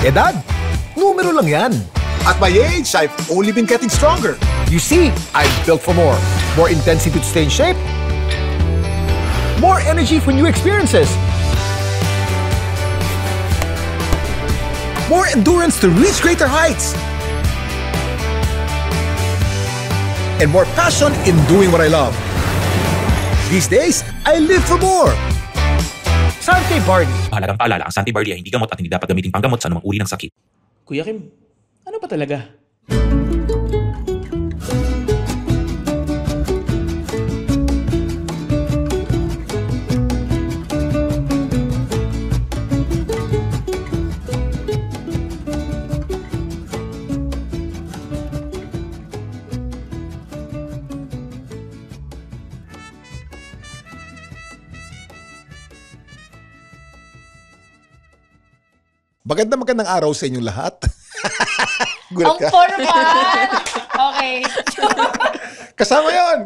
Edad, numero lang yan. At my age, I've only been getting stronger. You see, I'm built for more. More intensity to stay in shape. More energy for new experiences. More endurance to reach greater heights. And more passion in doing what I love. These days, I live for more. Sante Barley. Mahalagang paalala, ang Santi Barley ay hindi gamot at hindi dapat gamitin panggamot sa anumang uri ng sakit. Kuya Kim, ano ba talaga? Magandang araw sa inyong lahat. Gulat Ang ka? formal! Okay. Kasama yun.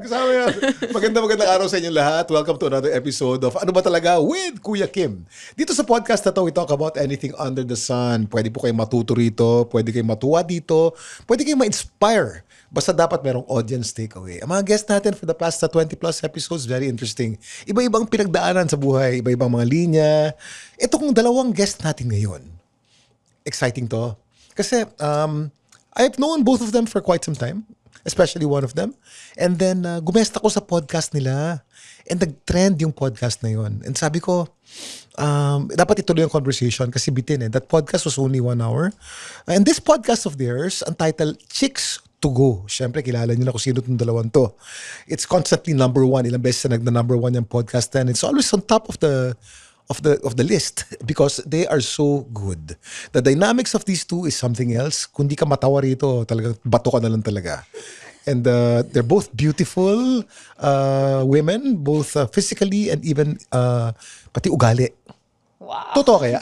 Magandang araw sa inyong lahat. Welcome to another episode of Ano Ba Talaga with Kuya Kim. Dito sa podcast na to, we talk about anything under the sun. Pwede po kayong matuto rito, pwede kayong matuwa dito, pwede kayong ma-inspire. Basta dapat merong audience takeaway. Ang mga guests natin for the past 20 plus episodes, very interesting. Iba-ibang pinagdaanan sa buhay, iba-ibang mga linya. Ito kung dalawang guest natin ngayon. Exciting to. Kasi I've known both of them for quite some time, especially one of them. And then gumesta ko sa podcast nila and nag-trend yung podcast na yun. And sabi ko, dapat ituloy yung conversation kasi bitin eh. That podcast was only 1 hour. And this podcast of theirs, ang title, Chicks to Go. Siyempre, kilala nyo na kung sino itong dalawang to. It's constantly number one. Ilang beses na nagna-number one yung podcast na. And it's always on top of the list because they are so good. The dynamics of these two is something else. Kung di ka matawa rito, talagang bato ka na lang talaga. And they're both beautiful women, both physically and even pati ugali. Wow. Totoo kaya?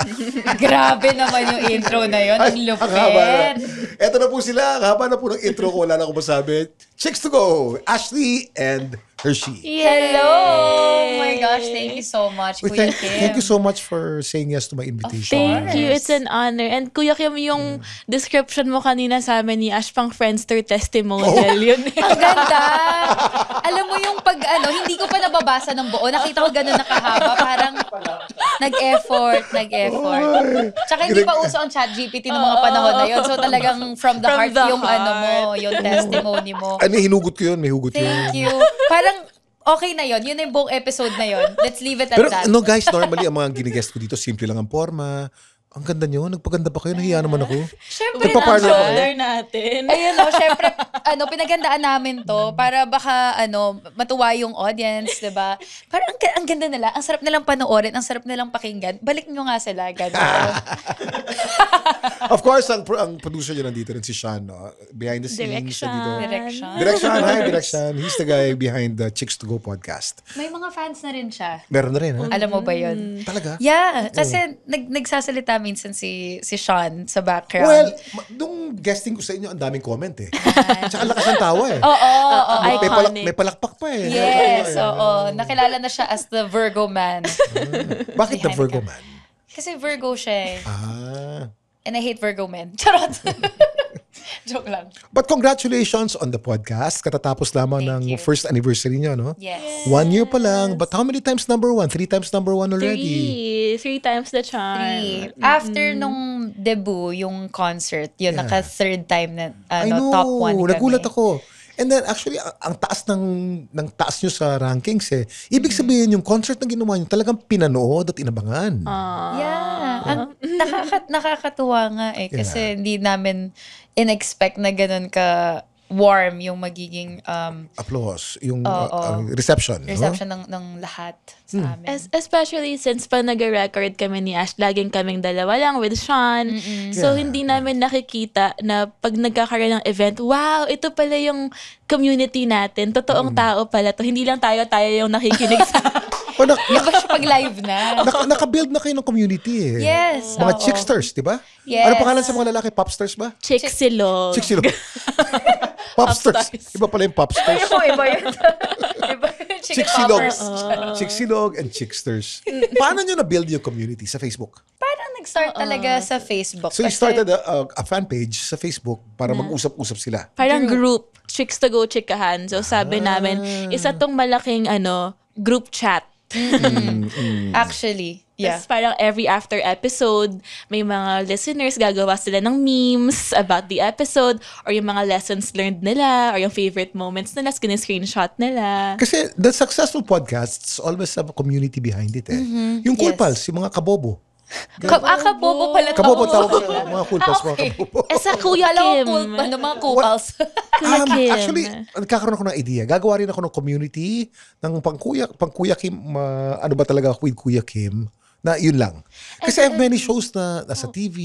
Grabe naman yung intro na yun. Ang lupit. Eto na po sila. Ang haba na po ng intro ko. Wala na akong masabi. Chicks to Go. Ashley and Hershey. Hello! Oh my gosh, thank you so much, Kuya Kim. Thank you so much for saying yes to my invitation. Thank you. It's an honor. And Kuya Kim, yung description mo kanina sa amin ni Ash pang Friendster testimonial yun. Ang ganda! Alam mo yung pag hindi ko pa nababasa ng buo. Nakita ko gano'n nakahaba. Parang nag-effort. Tsaka hindi pa uso ang ChatGPT ng mga panahon na yun. So talagang from the heart yung yung testimony mo. Hinugot ko yun. May hugot yun. Thank you. Parang okay na yun. Yun na yung buong episode na yun. Let's leave it at Pero that. no guys, normally ang mga ginigest ko dito, simple lang ang forma. Ang ganda nyo. Nagpaganda pa kayo. Nahiya naman ako. Syempre Nagpa-partner naman. ako. Shoulder natin. Ayun syempre, pinagandaan namin to para baka, matuwa yung audience, diba? Parang ang ganda nila. Ang sarap nilang panoorin. Ang sarap nilang pakinggan. Balik nyo nga sila. Gano'n. Of course, ang producer nyo nandito rin si Sean, no? Behind the scenes. Direction. Direction. He's the guy behind the Chicks to Go podcast. May mga fans na rin siya. Meron na rin, ha? Alam mo ba yun? Talaga? Yeah. Kasi nagsasalita minsan si Sean sa background. Well, nung guesting ko sa inyo, ang daming comment eh. Tsaka lakas ng tawa eh. Oo. Iconic. May palakpak pa eh. Yes, oo. Nakilala na siya as the Virgo man. Bakit the Virgo man? Kasi Virgo siya eh. Ah. And I hate Virgo men. Charot. Joke lang. But congratulations on the podcast. Katatapos lamang Thank ng you. first anniversary nyo, no? Yes. 1 year pa lang. But how many times number one? 3 times number one already. 3 times the charm. After nung debut, yung concert, yun, Yeah. naka-third time na I know. top 1 kami. Nagulat ako. And then actually, ang taas ng taas nyo sa rankings eh. Ibig sabihin, yung concert na ginawa nyo, talagang pinanood at inabangan. Yeah. Nakakatuwa nga eh. Kasi hindi namin in-expect na ganun ka warm yung magiging Applause. Yung Oo. reception. reception ng lahat sa amin. Especially since pa nag-record kami ni Ash, laging kaming dalawa lang with Sean. So, hindi namin nakikita na pag nagkakaroon ng event, wow, ito pala yung community natin. Totoong tao pala to. Hindi lang tayo yung nakikinig sa... O, Iba siya pag live na. naka-build na kayo ng community eh. Yes. Mga oo. chicksters, di ba? Yes. Ano pangalan sa mga lalaki? Popsters ba? Chicksilog. Chicksilog. Popsters. Iba pala yung popsters. Iba yun. Iba yung Chicksilog. poppers. Chicksilog and chicksters. Paano nyo na-build yung community sa Facebook? Parang nag-start talaga sa Facebook. So you Kasi- started a fan page sa Facebook para mag-usap-usap sila. Parang group. Chicks to go chikahan. So sabi namin, isa tong malaking group chat. Actually, yeah. Tapos parang every after episode, may mga listeners gagawa sila ng memes about the episode or yung mga lessons learned nila or yung favorite moments nila, screenshot nila. Kasi the successful podcasts always have a community behind it eh. Yung Cool Yes. Pals, yung mga kabobo. Kabobo pala to. Kabobo tawag ko. Mga Cool Pals, mga Okay. kabobo. Sa Kuya Alam Kim. mo, mga kupals. Kuya Kim. Actually, nagkakaroon ako ng idea. Gagawa rin ako ng community ng pang Kuya Kim, ano ba talaga with Kuya Kim, na yun lang. Kasi I have many shows na nasa TV,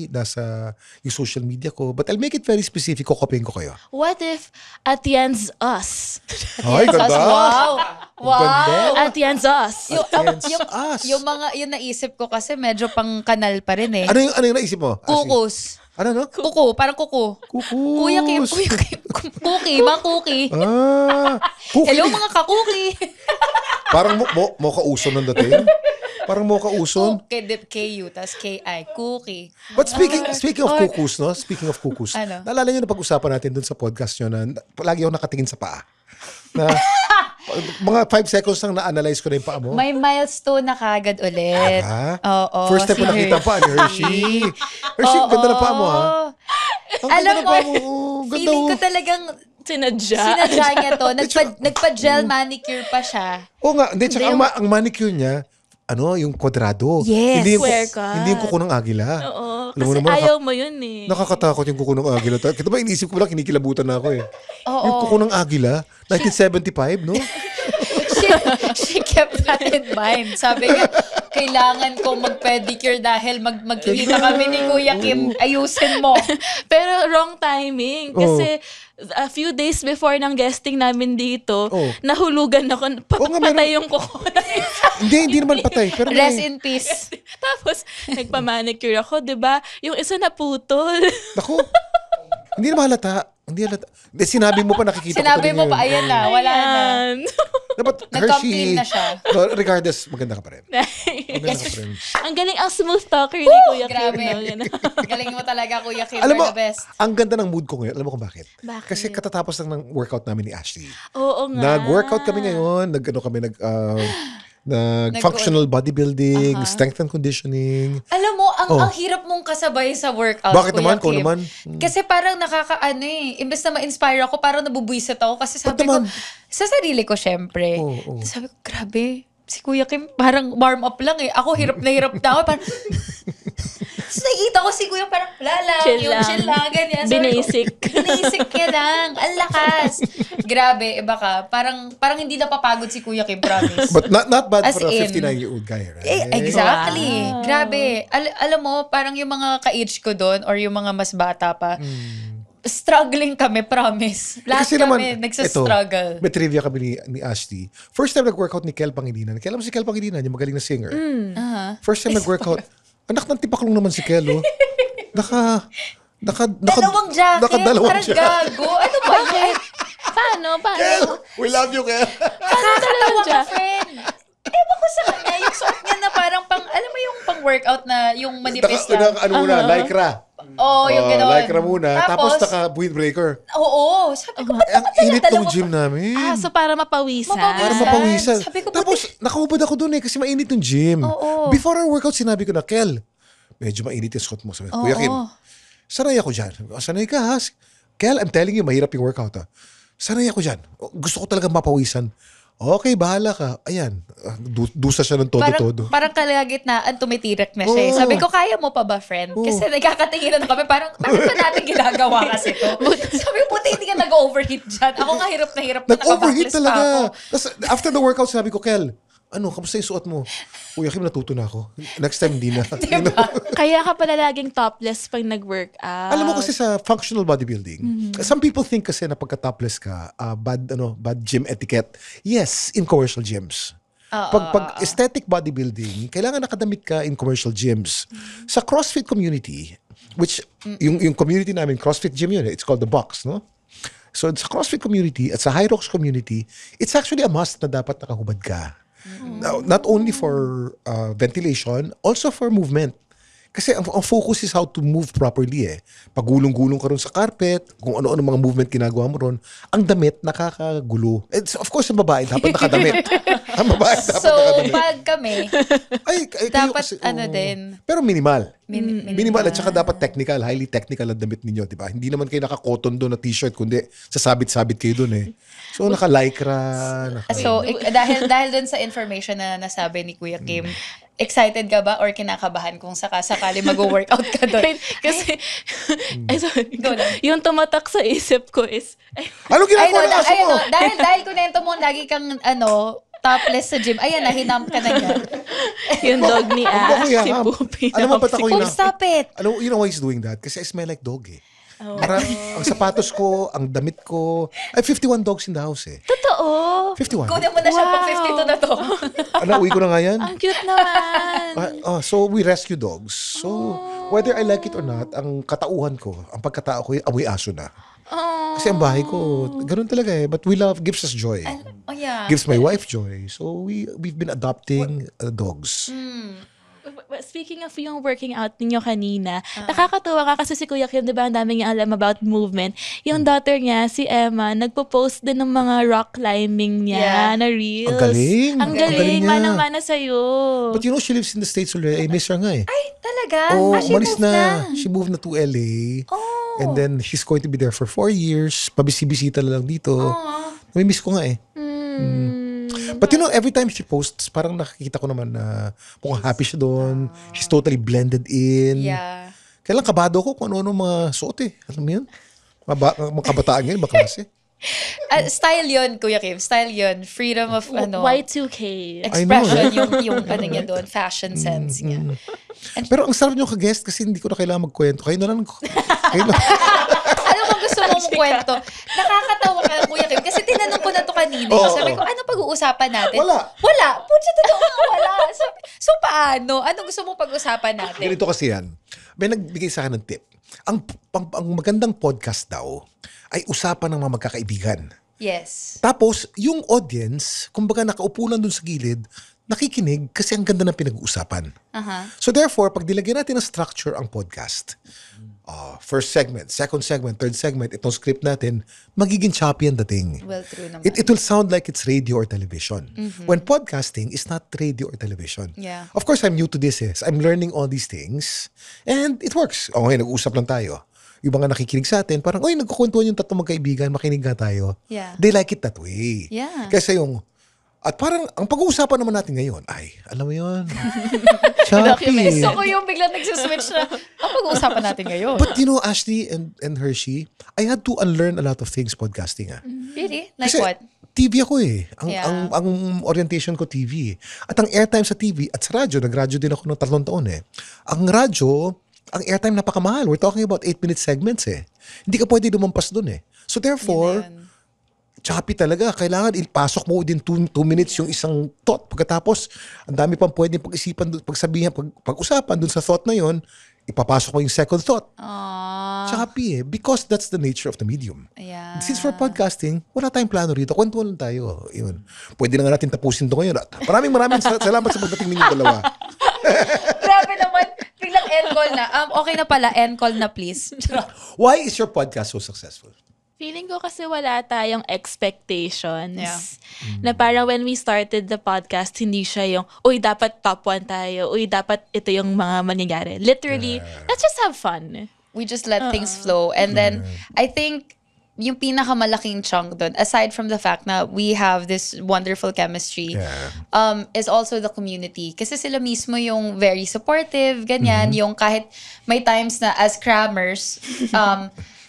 nasa yung social media ko, but I'll make it very specific. Kokopin ko kayo. What if Atien's Us? Ay, ganda! Wow. Wow. Ganda! Atien's Us. Us. Yung naisip ko kasi medyo pang kanal pa rin eh. Ano yung naisip mo? Ashley? Kukus. Ano, no? Kuko, parang kuko. Kukus. Kuya Kim. Cookie, mga cookie. Cookie. Hello mga kakuki. Parang mo kauson ng dating. Parang mo kauson. K-U, tas K-I. Cookie. But speaking of kukus, no? Speaking of kukus, Ano? naalala nyo na pag-usapan natin dun sa podcast nyo na lagi ako nakatingin sa paa. Na mga 5 seconds lang na-analyze ko na yung paa mo. May milestone na kagad ulit. Ha? Oo. First time ko si nakita ang paa ni Hershey. Hershey, Oo. ganda na paa mo, ha? Ang Alam ganda na mo, paa mo. Ganda, feeling ko oh. talagang Sinadya. sinadya niya to. Nagpa-gel manicure pa siya. Oo nga, hindi, tsaka ang manicure niya, yung kwadrado. Yes. Hindi yung, Square cut. hindi yung kuko ng agila. Oo. Alam mo Kasi naman, ayaw mo yun eh. nakakatakot yung kuko ng agila. Kita ba, inisip ko lang, kinikilabutan na ako eh. Oo. Yung kuko ng agila, 1975, no? She kept that in mind. Sabi niya, kailangan kong mag-pedicure dahil magkikita kami ni Kuya Kim. Ayusin mo. Pero wrong timing. Kasi a few days before ng guesting namin dito, Oh. nahulugan ako. Oo nga, meron. Patay yung kuko. Hindi naman patay. Pero Rest in peace. Tapos, nagpa-manicure ako, di ba? Yung isa naputol. Naku, hindi na mahalata. Hindi halata. Hindi, sinabi mo pa, nakikita Sinabi ko mo pa, ayan na, wala na. Ayan. Dapat, Nag-complain Hershey. na siya. No, regardless, maganda ka pa rin. Maganda ka pa rin. Ang galing ang smooth talker ni Kuya Kim. Grabe. no? Yan. Galing mo talaga, Kuya Kim. Alam mo, You're the best. ang ganda ng mood ko ngayon. Alam mo kung bakit? Bakit? Kasi katatapos lang ng workout namin ni Ashley. Oo nga. Nag-workout kami ngayon. Nag-functional bodybuilding, strength and conditioning. Alam mo, ang hirap mong kasabay sa workout, Bakit Kuya naman? Kung Kim. naman? Kasi parang imbes na ma-inspire ako, parang nabubwisit ako. Kasi sabi ko, naman? sa sarili ko, syempre. Oo. Sabi ko, grabe, si Kuya Kim, parang warm up lang eh. Ako, hirap na ako. Parang, tapos nakikita ko si Kuya, parang, chill lang, ganyan. Sabi ko, Binasic niya lang. Ang lakas. Grabe, iba ka. Parang hindi napapagod si Kuya Kim, promise. But not bad As for a in- 59-year-old guy, right? Exactly. Wow. Grabe. Alam mo, parang yung mga ka-age ko doon or yung mga mas bata pa, struggling kami, promise. Lahat Kasi kami naman, nagsastruggle. may trivia kami ni Ashley. First time nag-workout ni Kel Pangilinan. Kailan mo si Kel Pangilinan, yung magaling na singer. First time nag-workout. Anak ng tipaklong naman si Kel, oh. Dalawang jacket. Nakadalawang Parang jacket. gago. Ano ba yan? Paano? Kel, we love you, Kel. Nakakatawa ka, friend. Ewan ko sa kanya. Yung suot niya na parang alam mo yung pang-workout na yung manipis lang. Ano muna, lycra. Oo, yung gano'n. Lycra muna. Tapos naka-windbreaker. Oo. Sabi ko, ba't Ang naman init dalawa? ng gym namin. So para mapawisan. Para mapawisan. Sabi ko, Tapos, nakahubad ako dun kasi mainit yung gym. Oo. Before our workout, sinabi ko na, Kel, medyo mainit yung suot mo. Sabi ko, Kuya Kim, sanay ako dyan. Sanay ka, ha? Kel, I'm telling you, mahirap yung workout, ha? Sanay ako dyan. Gusto ko talaga mapawisan. Okay, bahala ka. Ayan, dusa siya ng todo-todo. Parang kalagitnaan, tumitirik na siya. Oo. Sabi ko, kaya mo pa ba, friend? Kasi nagkakatinginan na kami. Parang, bakit pa natin ginagawa kasi to? Sabi ko, puti, hindi ka nag-overheat dyan. Ako nga hirap na Nag-overheat nakabackless pa talaga. ako. Tapos, after the workout, sabi ko, Kel, kamusta yung suot mo? Kuya Kim, natuto na ako. Next time, hindi na. Kaya ka pala laging topless pag nag-workout. Alam mo kasi sa functional bodybuilding, some people think kasi na pagka-topless ka, bad gym etiquette. Yes, in commercial gyms. Pag aesthetic bodybuilding, kailangan nakadamit ka in commercial gyms. Sa CrossFit community, which yung community namin, CrossFit gym yun, it's called The Box, no? So sa CrossFit community at sa High Rocks community, it's actually a must na dapat nakahubad ka. Now, not only for ventilation, also for movement. Kasi ang focus is how to move properly eh. Pagulong-gulong ka ron sa carpet, kung ano-ano mga movement ginagawa mo ron, ang damit nakakagulo. Of course, ang babae dapat nakadamit. Ang babae dapat So, nakadamit. pag kami, Kayo dapat kasi, din. Pero minimal. Minimal. Minimal at saka dapat technical, highly technical ang damit ninyo, di ba? Hindi naman kayo naka-cotton doon na t-shirt, kundi sasabit-sabit kayo doon eh. So, naka-lycra. So, dahil dun sa information na nasabi ni Kuya Kim, excited ka ba or kinakabahan kung sakali mag-workout ka doon? Kasi, sorry. Go lang. Yung tumatak sa isip ko is, Ano ginagawa ng aso mo? Dahil kunento mo, lagi kang, topless sa gym. Ayan, nahinam ka na niya. yung dog ni Ash, si Kuya, Poopy. alam mo ba't ako Oh, stop it! You know why he's doing that? Kasi I smell like dog eh. Ang sapatos ko, ang damit ko, ay 51 dogs in the house eh. Totoo. 51. Kunin mo na siya pag 52 na to. Uwi ko na nga yan. Ang cute naman. So we rescue dogs. So whether I like it or not, ang katauhan ko, ang pagkatao ko, amoy aso na. Kasi ang bahay ko, ganun talaga eh. But we love, gives us joy. Oh, yeah. Gives my wife joy. So we've been adopting dogs. Speaking of yung working out ninyo kanina, nakakatuwa ka kasi si Kuya Kim, di ba, ang dami niya alam about movement. Yung daughter niya, si Emma, nagpo-post din ng mga rock climbing niya na reels. Ang galing. Ang galing. niya. Manang-mana sa'yo. But you know, she lives in the States already. I miss her nga eh. Ay, talaga? She umalis moved na. She moved na to LA. Oh. And then she's going to be there for 4 years. Pabisi-bisita na lang dito. Namimiss ko nga eh. But you know, every time she posts, parang nakikita ko naman na mukhang happy siya doon. She's totally blended in. Yeah. Kailan kabado ko kung ano-ano mga suot eh. Alam mo yun? Mga kabataan ngayon, baklase. Style yun, Kuya Kim. Style yun. Freedom of, Y2K. expression, yung ano niya doon, fashion sense niya. Pero ang sarap niyo ka-guest kasi hindi ko na kailangan magkwento. Kayo na lang. Ano bang gusto mong kwento? Nakakatawa ka, Kuya Kim, kasi tinanong ko na to kanina. Sabi ko, ano pag-uusapan natin? Wala. Putya, totoo nga, wala. So, paano? Ano gusto mong pag-usapan natin? Ganito kasi yan. May nagbigay sa akin ng tip. Ang magandang podcast daw ay usapan ng mga magkakaibigan. Yes. Tapos, yung audience, kumbaga nakaupo lang dun sa gilid, nakikinig kasi ang ganda ng pinag-uusapan. So therefore, pag dilagyan natin ng structure ang podcast, first segment, second segment, third segment, itong script natin, magiging choppy ang dating. Well, true naman. It will sound like it's radio or television. When podcasting is not radio or television. Yeah. Of course, I'm new to this. So I'm learning all these things. And it works. Okay, nag-uusap lang tayo. Yung mga nakikinig sa atin, parang, nagkukwentuhan yung tatlong magkaibigan, makinig nga tayo. Yeah. They like it that way. Yeah. Kasi at parang, ang pag-uusapan naman natin ngayon, alam mo yun, choppy. So ko yung biglang nagsiswitch na, ang pag-uusapan natin ngayon. But you know, Ashley and Hershey, I had to unlearn a lot of things podcasting. Really? Like Kasi what? TV ako eh. Yeah. Ang orientation ko TV. At ang airtime sa TV at sa radyo, nag-radyo din ako ng 3 taon eh. Ang radyo, ang airtime napakamahal. We're talking about 8-minute segments eh. Hindi ka pwede lumampas dun eh. So therefore, choppy talaga. Kailangan ipasok mo din 2 minutes yung isang thought. Pagkatapos, ang dami pang pwedeng pag-isipan, pagsabihan, pag-usapan dun sa thought na yon, ipapasok mo yung second thought. Choppy eh. Because that's the nature of the medium. Yeah. Since for podcasting, wala tayong plano rito. Kwentuhan lang tayo. Yun. Pwede na nga natin tapusin ito ngayon. Maraming salamat sa pagdating ninyong dalawa. Grabe naman. Biglang end call na. Okay na pala. End call na, please. Why is your podcast so successful? Feeling ko kasi wala tayong expectations. Yeah. Na parang when we started the podcast, hindi siya yung, uy, dapat top 1 tayo. Uy, dapat ito yung mga mangyayari. Literally, let's just have fun. We just let things flow. And then, I think, yung pinakamalaking chunk doon, aside from the fact na we have this wonderful chemistry, is also the community. Kasi sila mismo yung very supportive, ganyan. Yung kahit may times na as crammers,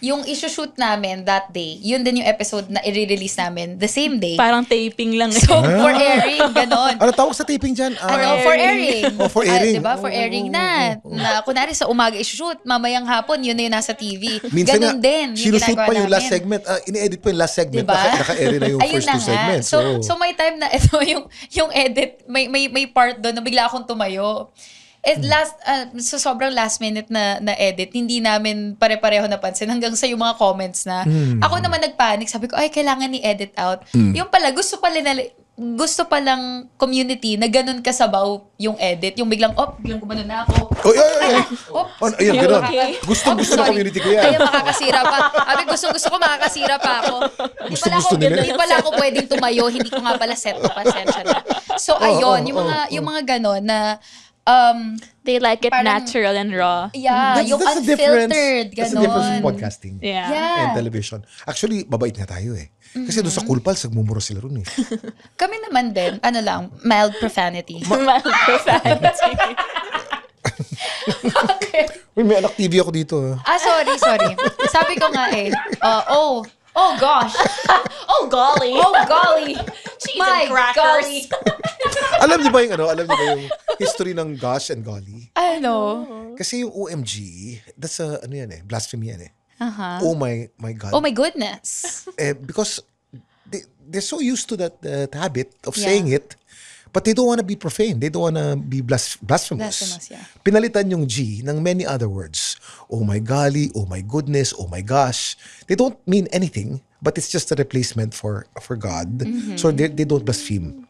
yung isushoot namin that day, yun din yung episode na i-release namin the same day. Parang taping lang. So, for airing, ganon. Ano tawag sa taping dyan? For airing. For airing. Diba? For airing na. Na kunwari sa umaga isushoot, mamayang hapon, yun na yung nasa TV. Minsan Ganon din. sinushoot pa yung last namin. segment. Ini-edit pa yung last segment. Diba? Naka-air na yung Ayun first 2 segments. So may time na ito yung edit, may part doon na bigla akong tumayo. So sobrang last minute na edit, hindi namin pare-pareho napansin hanggang sa yung mga comments na ako naman nagpanic, sabi ko, ay, kailangan ni-edit out. Yung pala, gusto pala gusto palang community na ganun kasabaw yung edit. Yung biglang, biglang gumano na ako. Oy. Ayan, ganun. Okay. Gusto ng Sorry. community ko yan. Kaya makakasira pa. Sabi, gusto ko makakasira pa ako. Gusto nila. Hindi pala ako pwedeng tumayo. Hindi ko nga pala set up. Pasensya na. So, ayun. Yung mga ganon na, They like it Parang- natural and raw. yung the difference. unfiltered. That's the difference Ganon. in podcasting Yeah. and television. Actually, mabait nga tayo eh. Kasi doon sa Cool Pals, nagmumura sila ron eh. Kami naman din, mild profanity. Mild profanity. Uy, may anak TV ako dito. Sorry. Sabi ko nga oh gosh. Oh, golly. Oh golly. Cheese My and crackers. golly. Alam niyo ba yung history ng gosh and golly? Ano? Kasi yung OMG, that's blasphemy yan eh. Uh-huh. Oh my God. Oh my goodness. Because they're so used to that habit of Yeah. saying it, but they don't want to be profane. They don't want to be blasphemous. Blasphemous, yeah. Pinalitan yung G ng many other words. Oh my golly, oh my goodness, oh my gosh. They don't mean anything, but it's just a replacement for God. So they don't blaspheme.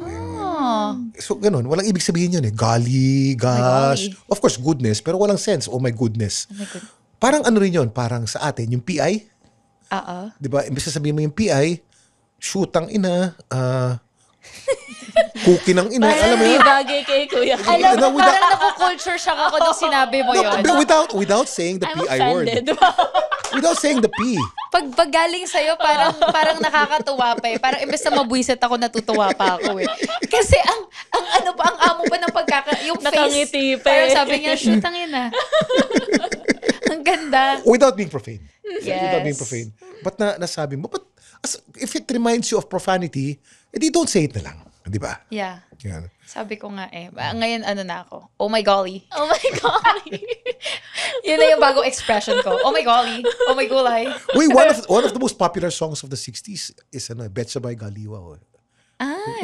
Oh. So ganun, walang ibig sabihin yun eh. Golly, gosh. golly. Of course, goodness, pero walang sense. Oh my goodness. Oh my God. Parang ano rin yun, parang sa atin, yung PI. Di ba? Imbes na sabihin mo yung PI, shootang ina, cookie ng ina. Alam mo Hindi yun? bagay kay Kuya Kim. Alam mo, No, parang naku-culture shock ako nung sinabi mo yun. Without saying the I'm PI word. offended. Without saying the P. Pag galing sa'yo, parang nakakatuwa pa eh. Parang imbes na mabwisit ako, natutuwa pa ako eh. Kasi ang amo pa ng yung face. Nakangiti pa Parang eh. sabi niya, shoot ang ina. Ang ganda. Without being profane. Yes. Without being profane. But nasabi mo, but if it reminds you of profanity, edi don't say it na lang. Di ba? Yeah. Yan. Sabi ko nga eh. Ngayon na ako. Oh my golly. Oh my God. Yun na yung bagong expression ko. Oh my golly. Oh my gulay. Wait, one of the most popular songs of the 60s is Betcha by Galiwa.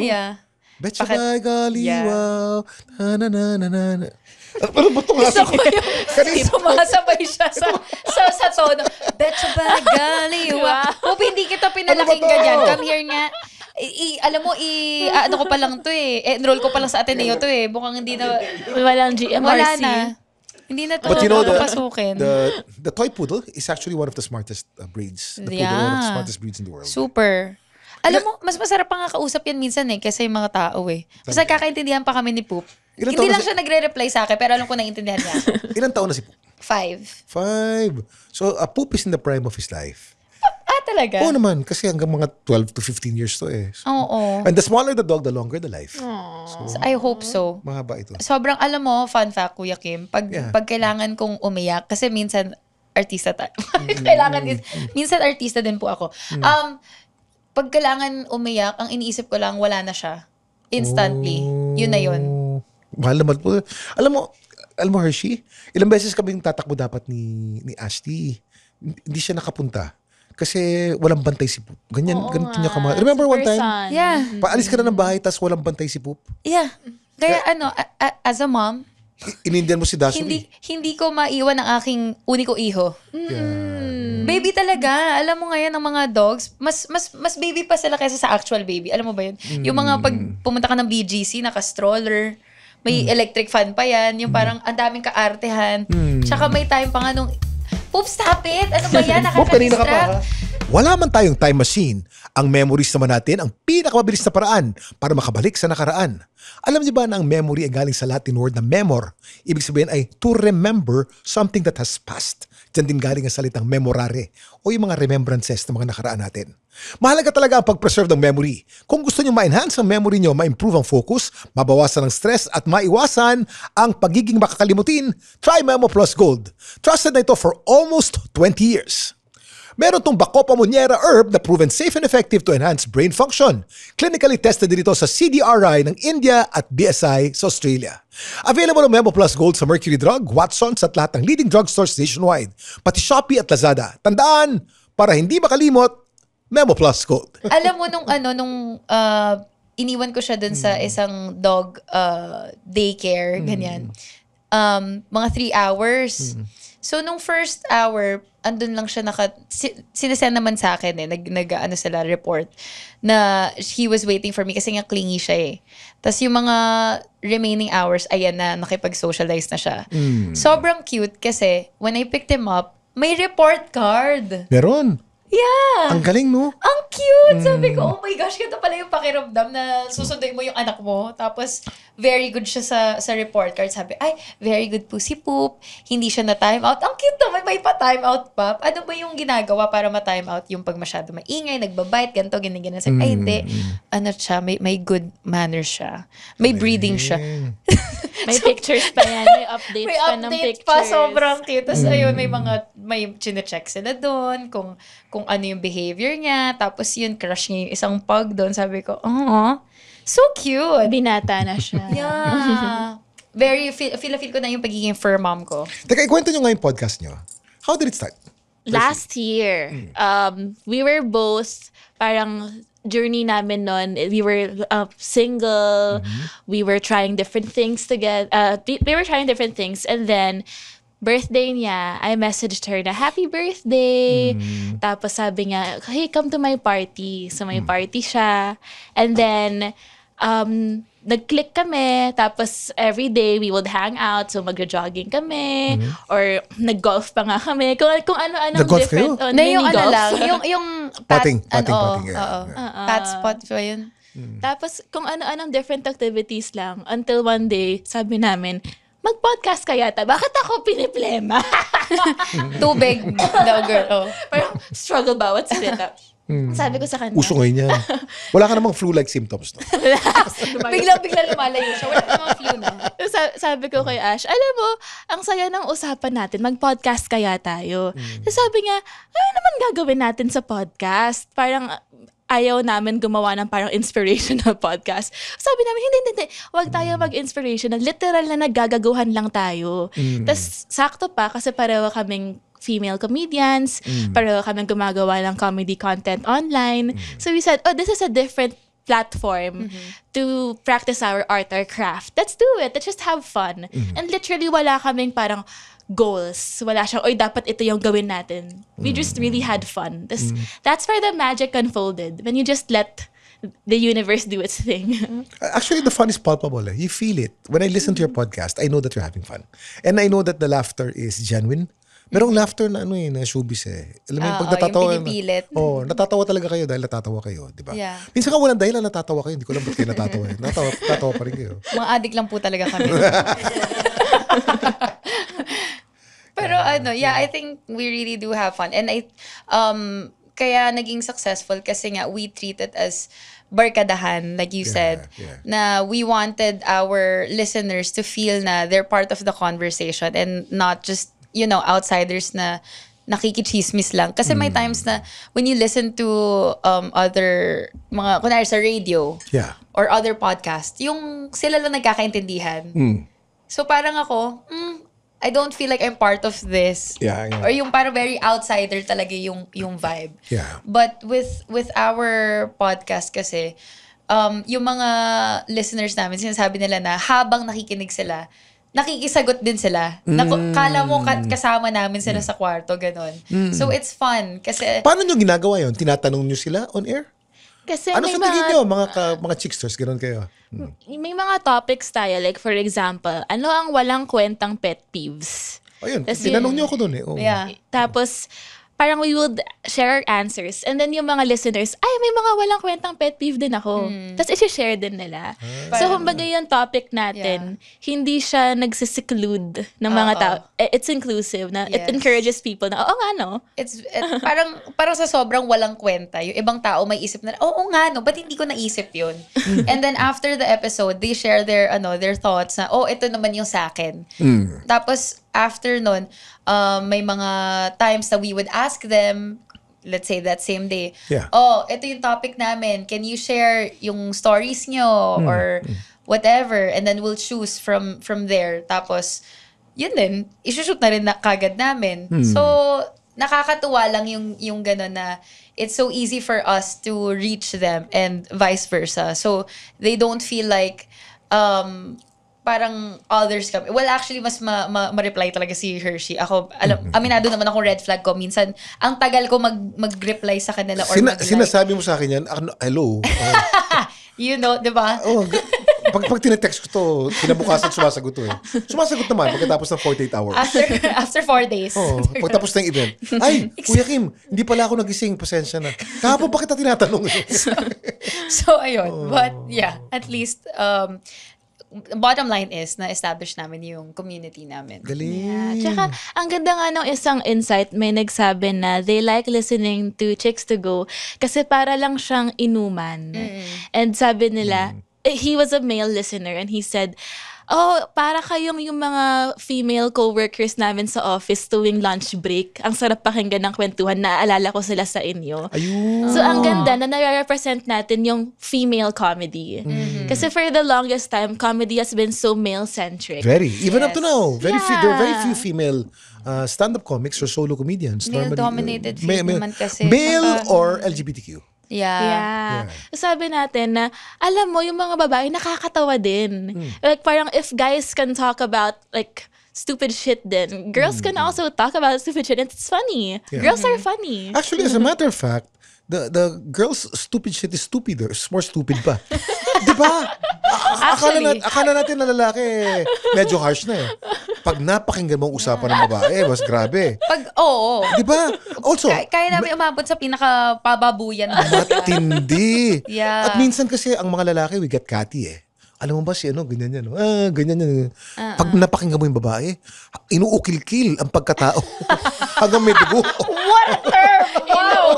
Yeah. Betcha by Galiwa. Yeah. Na na na na na. Ano ba itong Gusto ko yung sumasabay siya sa tono. Betcha ba, galiwa. Hope hindi kita pinalaking Ano ba to? ganyan. Come here nga. Alam mo, ano ko pa lang to eh. Enroll ko pa lang sa Ateneo to eh. Mukhang hindi na, Walang GMRC. wala na. Hindi na to But you know, papasukin. the toy poodle is actually one of the smartest breeds. The poodle, one of the smartest breeds in the world. Super. Alam mo, mas masarap pa nga kausap yan minsan eh, kaysa yung mga tao eh. Mas nagkakaintindihan pa kami ni Poop. Ilan Hindi taon lang na siya nagre-reply sa akin, pero alam ko naiintindihan niya. Ilan taon na si Poop? 5. 5. So, Poop is in the prime of his life. Talaga? Oo naman, kasi hanggang mga 12 to 15 years to eh. So, Oo. and the smaller the dog, the longer the life. So, I hope so. Mahaba ito. Sobrang, alam mo, fun fact, Kuya Kim, pag kailangan kong umiyak, kasi minsan, artista minsan artista din po ako. Pag kailangan umiyak, ang iniisip ko lang, wala na siya. Instantly. Yun na yun. Mahal naman po. Alam mo, Hershey, ilang beses kaming tatakbo dapat ni Ashley. Hindi siya nakapunta. Kasi walang bantay si Poop. Ganito niya kamahal. Remember one time? Yeah. Paalis ka na ng bahay, tas walang bantay si Poop. Yeah. Kaya as a mom, Inindihan mo si Dasuri. hindi ko maiwan ang aking uniko iho. Baby talaga. Alam mo ngayon ng mga dogs, mas baby pa sila kaysa sa actual baby. Alam mo ba yun? Yung mga pag pumunta ka ng BGC, naka-stroller, may electric fan pa yan, yung parang ang daming kaartehan. Tsaka may time pa nga nung, Poop, stop it! Ano ba yan? Poop, kanina ka pa. Nakaka-distract. Wala man tayong time machine, ang memories naman natin ang pinakamabilis na paraan para makabalik sa nakaraan. Alam niyo ba na ang memory ay galing sa Latin word na memor? Ibig sabihin ay to remember something that has passed. Diyan din galing ang salitang memorare o yung mga remembrances ng mga nakaraan natin. Mahalaga talaga ang pag-preserve ng memory. Kung gusto niyo ma-enhance ang memory niyo, ma-improve ang focus, mabawasan ang stress at maiwasan ang pagiging makakalimutin, try Memo Plus Gold. Trusted na ito for almost 20 years. Meron tong Bacopa Monnieri herb na proven safe and effective to enhance brain function. Clinically tested din ito sa CDRI ng India at BSI sa Australia. Available ang Memo Plus Gold sa Mercury Drug, Watsons at lahat ng leading drugstores nationwide, pati Shopee at Lazada. Tandaan, para hindi makalimot, Memo Plus Gold. Alam mo nung iniwan ko siya dun sa isang dog daycare, ganyan. mga 3 hours. So, nung first hour, andun lang siya sinesend naman sa akin ano sila, report, na he was waiting for me kasi nga clingy siya eh. Tapos yung mga remaining hours, ayan na, nakipag-socialize na siya. Sobrang cute kasi when I picked him up, may report card. Meron. Yeah. Ang galing, no? Ang cute! Sabi ko, oh my gosh, ganito pala yung pakiramdam na susunduin mo yung anak mo. Tapos, very good siya sa report card. Sabi, ay, very good po si Poop. Hindi siya na-time out. Ang cute naman, may pa-time out pa. Ano ba yung ginagawa para ma-time out? Yung pag masyado maingay, nagbabite, ganito, ganyan. Sabi, ay, hindi. Ano siya, may good manners siya. May breeding siya. May pictures pa yan. May updates May pa ng update pictures. pa, sobrang cute. Tapos ayun, may chine-check sila doon, kung ano yung behavior niya. Tapos yun, crush niya yung isang pug doon. Sabi ko, oh, so cute. Binata na siya. Yeah. Very, feel ko na yung pagiging fur mom ko. Teka, ikwento nyo nga yung podcast nyo. How did it start? Last year, we were both parang journey namin nun. We were single. We were trying different things together. We were trying different things. And then, birthday niya, I messaged her na, happy birthday! Tapos sabi niya, hey, come to my party. So may party siya. And then, nag-click kami. Tapos every day, we would hang out. So magja-jogging kami. Or nag-golf pa nga kami. Kung ano-anong Nag-golf different. kayo? Na yung ano mini-golf. lang, yung Potting. pat spot ba yun? Tapos kung ano-anong different activities lang. Until one day, sabi namin, mag-podcast kaya ta. Bakit ako piniplema? Tubig daw, girl. Oh. Parang struggle bawat salita. Sabi ko sa kanya. Uso ngayon yan. Wala ka namang flu-like symptoms, no? Bigla lumalayo siya. Wala namang flu na. Sabi ko kay Ash, alam mo, ang saya ng usapan natin, mag-podcast kaya tayo. So sabi niya, ano naman gagawin natin sa podcast? Parang ayaw namin gumawa ng parang inspirational podcast. Sabi namin, hindi. Huwag tayo mag-inspirational. Literal na naggagaguhan lang tayo. Tapos sakto pa kasi pareho kaming female comedians, pareho kaming gumagawa ng comedy content online. So we said, this is a different platform to practice our art or craft. Let's do it. Let's just have fun. And literally wala kaming parang goals. Wala siyang, dapat ito yung gawin natin. We just really had fun. That's where the magic unfolded. When you just let the universe do its thing. Actually, the fun is palpable. You feel it. When I listen to your podcast, I know that you're having fun. And I know that the laughter is genuine. Merong laughter na na showbiz eh. Alam mo yung pag natatawa. Yung pinipilit. Natatawa talaga kayo dahil natatawa kayo, di ba? Yeah. Minsan ka walang dahilan natatawa kayo, hindi ko alam ba't kayo natatawa eh. Natatawa pa rin kayo. Mga addict lang po talaga kami. Pero I think we really do have fun. And kaya naging successful kasi nga we treat it as barkadahan, like you said, na we wanted our listeners to feel na they're part of the conversation and not just outsiders na nakikichismis lang. Kasi may times na when you listen to other mga, kunwari sa radio or other podcast, yung sila lang nagkakaintindihan. So parang ako, I don't feel like I'm part of this. Or yung parang very outsider talaga yung vibe. But with our podcast kasi, yung mga listeners namin, sinasabi nila na habang nakikinig sila, nakikisagot din sila. Kala mo kasama namin sila sa kwarto, ganon. So it's fun. Kasi paano nyo ginagawa yun? Tinatanong nyo sila on air? Kasi ano may sa tingin nyo? Mga chicksters, ganon kayo? May mga topics tayo. Like for example, ano ang walang kwentang pet peeves? Ayun, Tas tinanong nyo ako dun eh. Tapos, parang we would share our answers. And then yung mga listeners, may mga walang kwentang pet peeve din ako. Tapos isi-share din nila. So, kumbaga yung topic natin, hindi siya nagsiseclude ng mga tao. It's inclusive. It encourages people na, oo nga, no? It's parang sa sobrang walang kwenta, yung ibang tao may isip na, oo nga, no? Ba't hindi ko naisip yun? And then after the episode, they share their thoughts na, ito naman yung sa akin. Tapos, after nun, may mga times na we would ask them, let's say that same day, ito yung topic namin, can you share yung stories nyo or whatever, and then we'll choose from there. Tapos, yun din, isushoot na rin kagad namin. So, nakakatuwa lang yung gano'n na it's so easy for us to reach them and vice versa. So, they don't feel like, parang others kami. Well, actually, mas ma-reply talaga si Hershey. Ako, aminado naman ako red flag ko. Minsan, ang tagal ko mag-reply sa kanila or mag-like. Sinasabi mo sa akin yan, hello. You know, di ba? Pag tinetext ko to, kinabukasan sumasagot to eh. Sumasagot naman pagkatapos ng 48 hours. After 4 days. Pagtapos ng event. Ay, Kuya Kim, hindi pala ako nagising. Pasensya na. Kahapon pa kita tinatanong. So, ayun. But, yeah, at least, bottom line is, na-establish namin yung community namin. Galing. Yeah. Tsaka, ang ganda nga ng isang insight, may nagsabi na they like listening to Chicks to Go kasi para lang siyang inuman. And sabi nila, he was a male listener and he said, para kayong yung mga female co-workers namin sa office tuwing lunch break. Ang sarap pakinggan ng kwentuhan. Naaalala ko sila sa inyo. Ayun. So, ang ganda na nare-represent natin yung female comedy. Kasi for the longest time, comedy has been so male-centric. Very. Even up to now. There are very Yeah. few female stand-up comics or solo comedians. Male-dominated field naman kasi. Male or LGBTQ. Yeah. Sabi natin na, alam mo, yung mga babae nakakatawa din. Like, parang if guys can talk about, like, stupid shit then girls can also talk about stupid shit and it's funny. Yeah. Girls are funny. Actually, as a matter of fact, the girls' stupid shit is stupider. It's more stupid pa. Di ba? Akala natin na lalaki, medyo harsh na eh. Pag napakinggan mo ang usapan ng babae, mas grabe. Di ba? Also, kaya namin umabot sa pinaka-pababuyan. matindi. Yeah. At minsan kasi ang mga lalaki, we get catty eh. Alam mo ba si ganyan yan. Ganyan yan. Pag napakinggan mo yung babae, inuukil-kil ang pagkatao. Hanggang may dugo. What a term! Wow!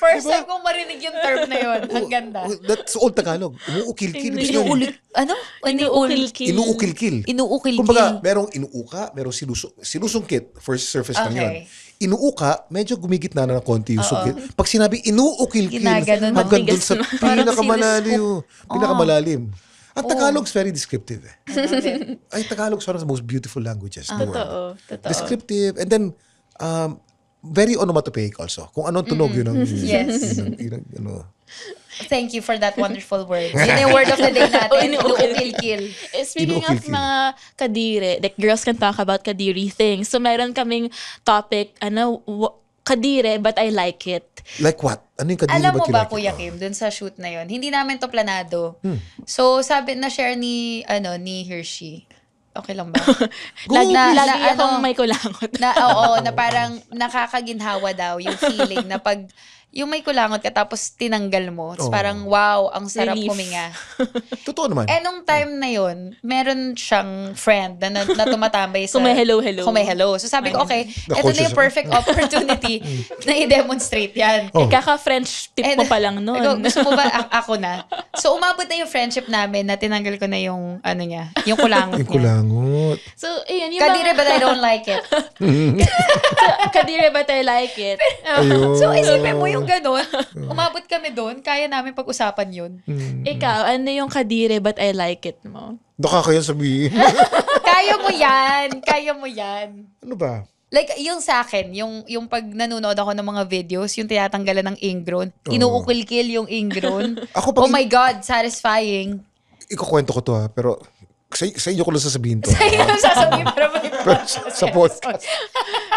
First time kong marinig yung term na yun. Ang ganda. That's old Tagalog. Inuukil-kil. Inuukil-kil. Inuukil-kil. Inuukil-kil. Kumbaga, merong inuuka, merong sinusungkit. First surface lang yun. Inuuka, medyo gumigitna na ng konti yung sungkit. Pag sinabi inuukil-kil, Ginaganon. hanggang dun sa Parang pinakamalalim. Ang Tagalog's very descriptive eh. Ay, Tagalog's one of the most beautiful languages in the world. Totoo. Descriptive. And then, very onomatopoeic also. Kung anong tunog yun ang... Yes. yun ang Thank you for that wonderful word. Yun yung word of the day natin. Inuukil-kil. Speaking of mga kadire, like girls can talk about kadiri things. So meron kaming topic, kadire but I like it. Like what? Ano yung kadiri Alam mo ba't ba, like Kuya it? Kim, dun sa shoot na yun, hindi namin to planado. So, sabi na share ni Hershey. Okay lang ba? Lagi akong may kulangot. na parang nakakaginhawa daw yung feeling na pag yung may kulangot ka tapos tinanggal mo. It's parang, wow, ang sarap Relief. huminga. Totoo naman. Nung time na yun, meron siyang friend na tumatambay sa... Kumay-hello. So sabi ko, okay, ito na yung perfect opportunity na i-demonstrate yan. Kaka-French tip mo pa lang nun. Gusto mo ba ako na? So umabot na yung friendship namin na tinanggal ko na yung yung kulangot Yung niya. kulangot. So, ayun. Yung Kadire but I don't like it. kadire but I like it. Ayun. So isipin mo yung ganun. Umabot kami doon. Kaya namin pag-usapan yun. Ikaw, ano yung kadire but I like it mo? Nakakaya sabihin. Kaya mo yan. Ano ba? Like, yung sa akin, yung pag nanonood ako ng mga videos, yung tinatanggalan ng ingrown, inuukil-kil yung ingrown. Ako Oh my God, satisfying. Ikukwento ko to pero sa inyo ko lang sasabihin to. Sa'yo yung sasabihin para may Sa podcast.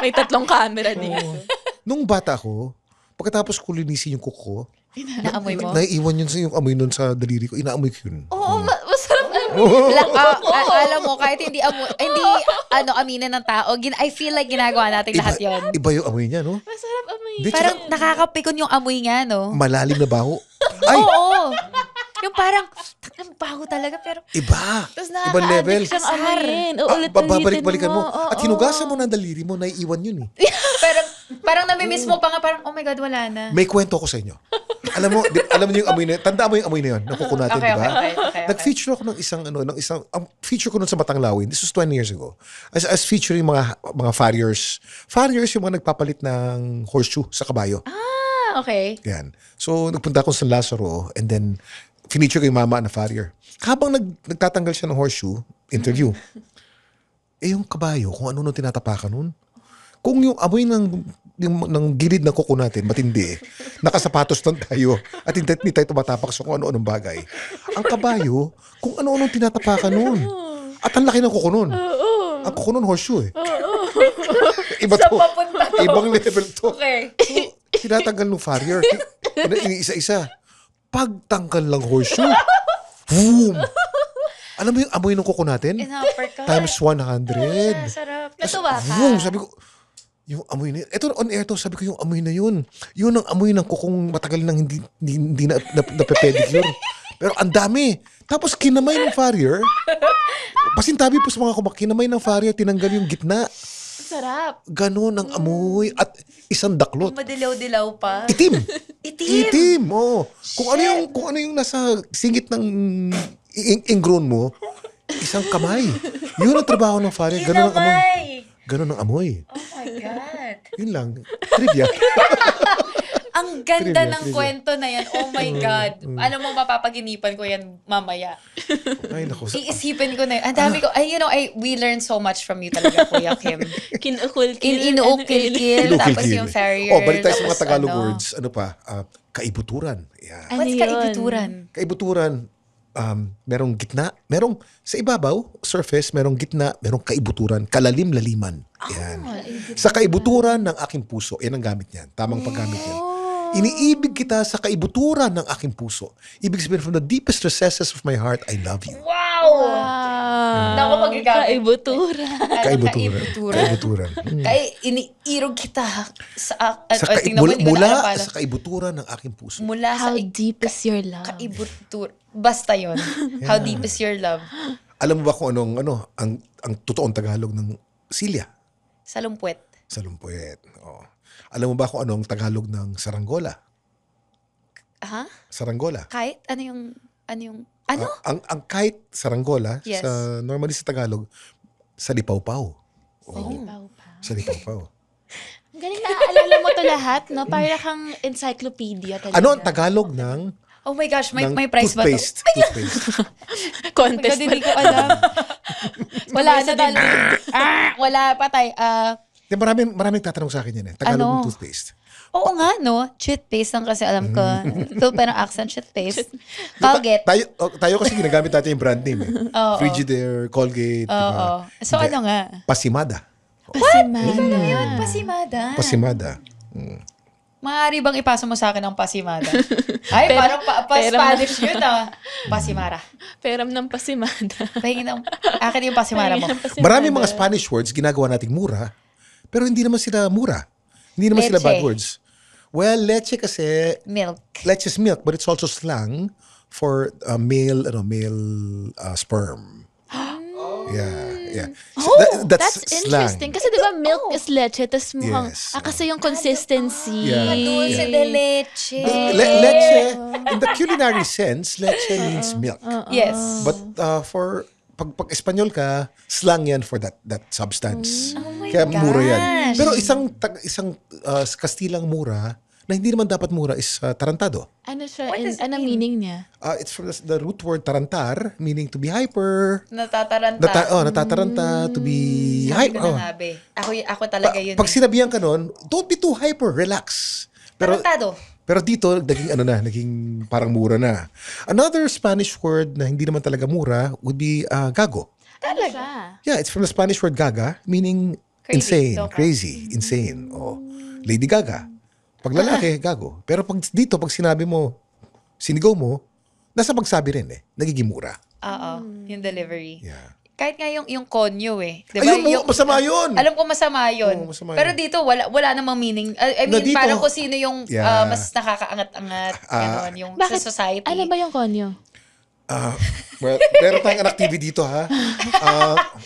May 3 camera dito. Nung bata ako, pagkatapos ko linisin yung kuko, Naamoy mo? naiiwan yun sa yung amoy nun sa daliri ko. Inaamoy ko yun. Oo, masarap Alam mo, kahit hindi aminin ng tao, I feel like ginagawa natin lahat yun. Iba yung amoy niya, no? Masarap amoy. Di, Parang tsaka nakakapikon yung amoy nga, no? malalim na baho. Ay, Oo. Yung parang, ang baho talaga, pero... iba. Tapos Ibang level. nakaka-addict siyang amoyin. Babalik-balikan mo. Oo, At hinugasan mo ng daliri mo, naiiwan yun eh. Pero parang namimiss mo pa nga, parang, oh my God, wala na. May kwento ko sa inyo. Alam mo yung amoy na yun. Tandaan mo yung amoy na yun. Nakuko natin, Okay, di ba? okay. Nag-feature ako ng isang, ang feature ko nun sa Batanglawin, this was 20 years ago, as featuring mga farriers. Farriers yung mga nagpapalit ng horseshoe sa kabayo. Okay. Yan. So, nagpunta ako sa San Lazaro and then, feature ko yung mama na farrier. Habang nagtatanggal siya ng horseshoe, interview, yung kabayo, kung ano nung tinatapakan nun, kung yung amoy ng gilid ng kuko natin, matindi, nakasapatos lang tayo, at hindi tayo tumatapak sa kung ano-anong bagay. Ang kabayo, kung ano-anong tinatapakan nun. At ang laki ng kuko nun. Ang kuko nun, horseshoe eh. Iba to. Ibang level to. Okay. So, tinatanggal ng farrier. Iniisa-isa. Pagtanggal lang horseshoe. Boom! Alam mo yung amoy ng kuko natin? In-uppercut. Times 100. Sarap. Natuwa ka. Boom! Sabi ko, yung amoy na yun. Ito, on air to, sabi ko yung amoy na yun. Yun ang amoy ng kukong matagal nang hindi na pedicure. Pero ang dami. Tapos kinamay ng farrier. Pasintabi po sa mga kumak, kinamay ng farrier, tinanggal yung gitna. Sarap. Ganon ang amoy. At isang daklot. Madilaw-dilaw pa. Itim. Itim. Oh. Kung ano yung nasa singit ng ingrown mo, isang kamay. Yun ang trabaho ng farrier. Ganon ang amoy. Ganon ang amoy. Oh my God. Yun lang. Trivia. Ang ganda Trivia, ng trivia. kwento na yan. Oh my God. Alam mo, mapapaginipan ko yan mamaya. Ay, naku. Iisipin ko na yun. Ang dami ko. We learned so much from you talaga, Kuya Kim. Kinukul-kil. Inuukil-kil. Tapos yung farrier. Balik tayo sa mga tapos Tagalog ano. words. Ano pa? Kaibuturan. Yeah. Ano What's yun? kaibuturan? Kaibuturan, merong gitna, merong sa ibabaw, surface, merong gitna, merong kaibuturan, kalalim-laliman. Yan. Sa kaibuturan ng aking puso, yan ang gamit niyan. Tamang paggamit yan. Iniibig kita sa kaibuturan ng aking puso. Ibig sabihin, from the deepest recesses of my heart, I love you. Wow! Naku, magagamit. Kaibutura. Kaibuturan. Iniirog kita sa Mula sa kaibuturan ng aking puso. Mula How sa deep is your love? kaibutur. Basta yun. How deep is your love? Alam mo ba kung ang totoong Tagalog ng silya? Salumpwet. Salumpuyet. Oh. Alam mo ba kung anong Tagalog ng saranggola? Ha? Saranggola. Kahit? Ano? Ang kahit saranggola, Yes. normally sa Tagalog, salipawpaw. Pau-pau. Salipawpaw. Ang galing naaalala mo to lahat, no? Para kang encyclopedia talaga. Ano ang Tagalog ng Oh my gosh, may ng prize ba to? toothpaste? Toothpaste. Contest Hindi ko alam. Wala na din. Wala patay. Di, maraming tatanong sa akin yan eh. Tagalog Ano? ng toothpaste. Oo nga, no? Toothpaste lang kasi alam ko. Filipino accent, toothpaste. Colgate. Tayo kasi ginagamit natin yung brand name eh. Oo. Frigidaire, Colgate, Oo. diba? So Hindi. ano nga? Pasimada. Pasimada. Yun, pasimada. Pasimada. Maaari bang ipasa mo sa akin ang pasimada? Ay, parang pa-Spanish yun ah. Pasimara. Peram ng pasimada. Pahingin ng akin yung pasimara mo. Maraming mga Spanish words ginagawa nating mura, pero hindi naman sila mura. Hindi naman sila Leche. bad words. Well, leche kasi, Milk. leche is milk, but it's also slang for male sperm. Yeah. So That's slang. interesting. Kasi di ba milk is leche, tas mukhang, Yes. kasi yung consistency. Yeah. Dulce de leche. Leche, in the culinary sense, leche means milk. Yes. But for pag Espanyol ka, slang yan for that substance. Oh my Kaya mura yan. gosh. Pero isang Kastilang mura na hindi naman dapat mura is tarantado. Ano siya? What does it Ano mean? meaning niya? It's from the root word tarantar, meaning to be hyper. Natataranta. Natataranta, to be Sabi ko hyper. na nga, be. Ako talaga yun. Pag sinabihan ka nun, don't be too hyper, relax. Tarantado. Pero dito, naging parang mura na. Another Spanish word na hindi naman talaga mura would be gago. Talaga. Yeah, it's from the Spanish word gaga, meaning Crazy. insane, Loca. crazy, insane. Oh. Lady Gaga. Pag lalaki, gago. Pero pag sinabi mo, sinigaw mo, nasa pagsabi rin eh. Nagiging mura. Oo. Yung delivery. Yeah. Kahit nga yung konyo eh. Ayun, masama yun. Alam ko masama yun. Oo, masama yun. Pero dito, wala namang meaning. I mean, Dito, parang kung sino yung yeah. mas nakakaangat-angat. Ganon, yung sa society. Ano ba yung konyo? Well, meron tayong anak TV dito ha.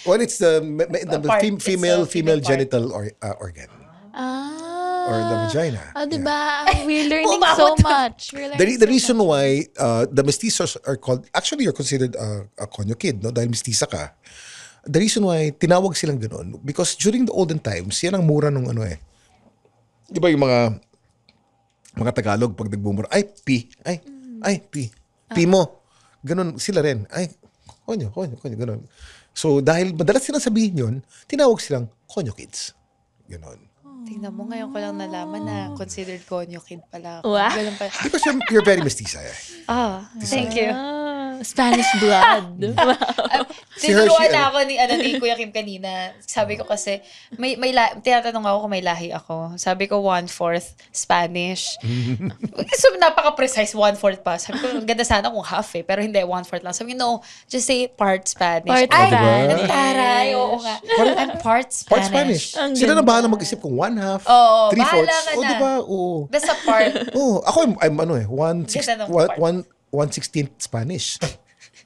Well, it's the Part. It's female a female part. genital organ. Or the vagina. Diba? We're learning Umabot. so much. The reason why the mestizos are called, actually you're considered a konyo kid, no? Dahil mestiza ka. The reason why tinawag silang gano'n, because during the olden times, yan ang mura nung ano eh. Di ba yung mga Tagalog, pag nagbumura, ay, pi. Pi mo. Ganon sila rin. Ay, konyo, ganon. So, dahil madalas silang sabihin yun, tinawag silang konyo kids. Ganon. Tingnan mo, ngayon ko lang nalaman na considered konyo kid pala ako. Wow. Ganun pala. Because you're very mestiza eh. Thank you. Spanish blood. Tinuruan na ako ni Kuya Kim kanina. Sabi ko kasi, tinatanong ako kung may lahi ako. Sabi ko 1/4 Spanish. So, napaka-precise 1/4 pa. Sabi ko, ganda sana kung half Pero hindi, 1/4 lang. Sabi ko, no, just say part Spanish. Part Ay, Spanish. taray. Oo nga. I'm part Spanish. Part Spanish. Sila na bahala mag-isip kung 1/2, Oo, 3/4. bahala ka O, na. diba? Oo. Basta part. Ako, I'm 1/16 Spanish.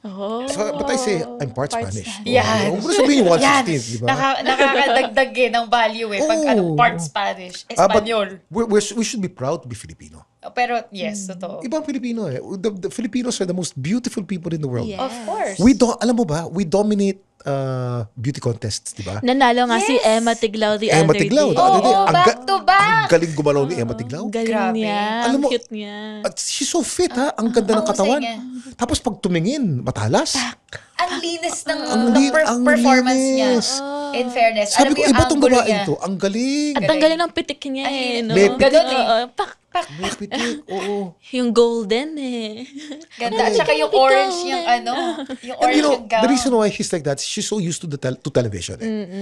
Oh. So, but I say, I'm part Spanish. Yan. Huwag mo na sabihin yung 1/16, di ba? Nakakadagdag ng value pag part Spanish. But Espanyol. we should be proud to be Filipino. Pero yes, totoo. Ibang Filipino The Filipinos are the most beautiful people in the world. Yeah. Of course. Alam mo ba, we dominate beauty contests, di ba? Nanalo nga si Emma Tiglao the Emma other Tiglao. day. the other day. Oo, Ang back to back. Ang galing gumalaw ni Emma Tiglao. Galing Grabe. niya. Alam mo, Cute niya. At she's so fit ha. Ang ganda ng Ang katawan. husay niya. Tapos pag tumingin, matalas. Ang linis ng ang performance linis. niya. In fairness. Sabi Alam ko, mo yung iba tong angulo babae niya. ito. Ang galing. At ang galing ng pitik niya no? May pitik. Ganun eh. Oo, pak. May pitik. Oo. Yung golden eh. Ganda. At saka yung orange, yung yung And orange yung gown. the reason why she's like that, she's so used to to television.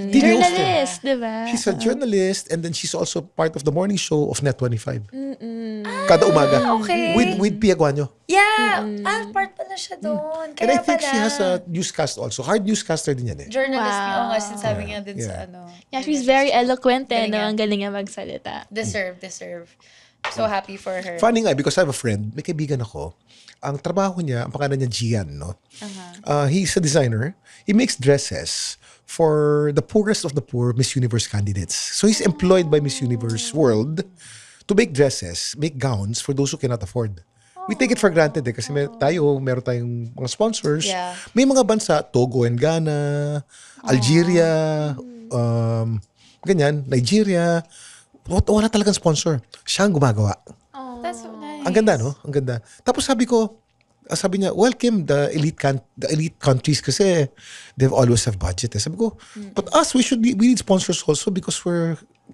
TV host eh. Journalist, di ba? She's a journalist and then she's also part of the morning show of Net25. Kada umaga. Okay. With Pia Guanyo. Yeah. Part pala siya doon. And I Kaya think pala. she has a newscast also. Hard newscaster din yan eh. Journalist niya. Oo nga, Wow. sinasabi niya din sa Yeah, she's very eloquent Galing no? niya. Ang galing niya magsalita. Deserve. So happy for her. Funny nga, because I have a friend, may kaibigan ako, ang trabaho niya, ang pangalan niya Gian, no? He's a designer. He makes dresses for the poorest of the poor Miss Universe candidates. So he's employed by Miss Universe World to make dresses, make gowns for those who cannot afford. We take it for granted kasi meron tayong mga sponsors. Yeah. May mga bansa, Togo and Ghana, Algeria, ganyan, Nigeria. Wala talagang sponsor. Siya ang gumagawa. That's so nice. Ang ganda, no? Ang ganda. Tapos sabi niya, well, Kim, the elite countries kasi they always have budget. Sabi ko, but us, we need sponsors also because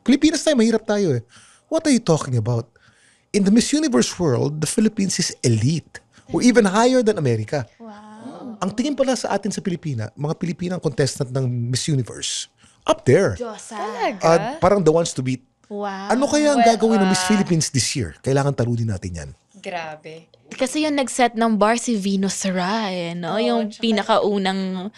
Pilipinas tayo, mahirap tayo eh. What are you talking about? In the Miss Universe world, the Philippines is elite. We're even higher than America. Wow. Ang tingin pala sa atin sa Pilipina, mga Pilipinang contestant ng Miss Universe, up there. Diyosa. Talaga? Parang the ones to beat. Wow. Ano kaya ang gagawin ng Miss Philippines this year? Kailangan talunin natin yan. Grabe. Kasi yung nag-set ng bar si Venus Saray, no? Yung pinakaunang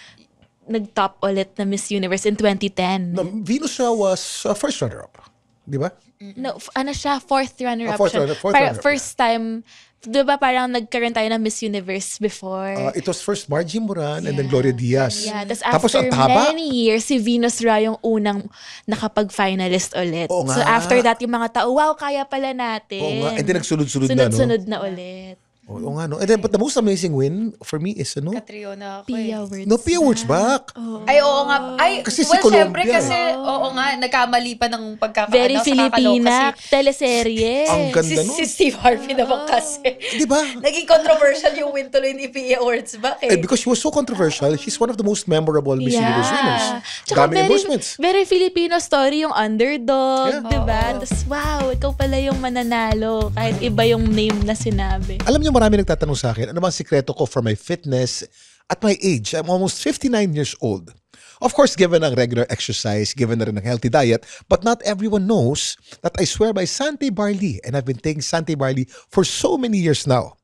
nag-top ulit na Miss Universe in 2010. No, Venus siya was first runner-up. Di ba? No, ano siya, fourth runner-up Fourth siya. runner- fourth runner-up, First time, di ba parang nagkaroon tayo ng Miss Universe before? It was first Margie Moran and then Gloria Diaz. Yeah, Tapos after ang taba. many years, si Venus Ra yung unang nakapag-finalist ulit. Oo nga. So after that, yung mga tao, wow, kaya pala natin. Oo nga. And then nagsunod-sunod na, no? Sunod-sunod na ulit. Oo nga, no? And then, but the most amazing win for me is, Katriona ako Pia eh. Words. No, Pia Words back. Ay, oo nga. Ay, Kasi si well, Colombia, syempre kasi, oo nga, nagkamali pa ng Very sa kakaloka Filipina, kasi teleserye. Ang ganda nun. si Steve Harvey naman kasi. Di ba? Naging controversial yung win tuloy ni Pia Awards back eh. Because she was so controversial, she's one of the most memorable Miss Universe winners. Tsaka Daming endorsements. very Filipino story yung underdog, Yeah. diba? Tapos, wow, ikaw pala yung mananalo kahit iba yung name na sinabi. Alam niyo, marami nagtatanong sa akin, ano ba ang sikreto ko for my fitness at my age? I'm almost 59 years old. Of course, given ang regular exercise, given na rin ang healthy diet, but not everyone knows that I swear by Sante Barley, and I've been taking Sante Barley for so many years now.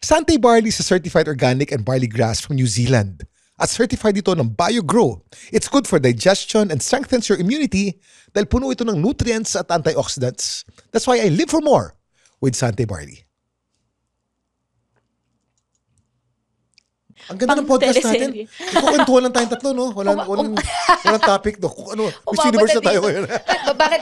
Sante Barley is a certified organic and barley grass from New Zealand. At certified ito ng BioGrow. It's good for digestion and strengthens your immunity dahil puno ito ng nutrients at antioxidants. That's why I live for more with Sante Barley. Ang ganda ng podcast natin. Pang-teleserye. Kukwentuhan lang tayong tatlo, no? Walang topic, no? Miss Universe na tayo ngayon. Bakit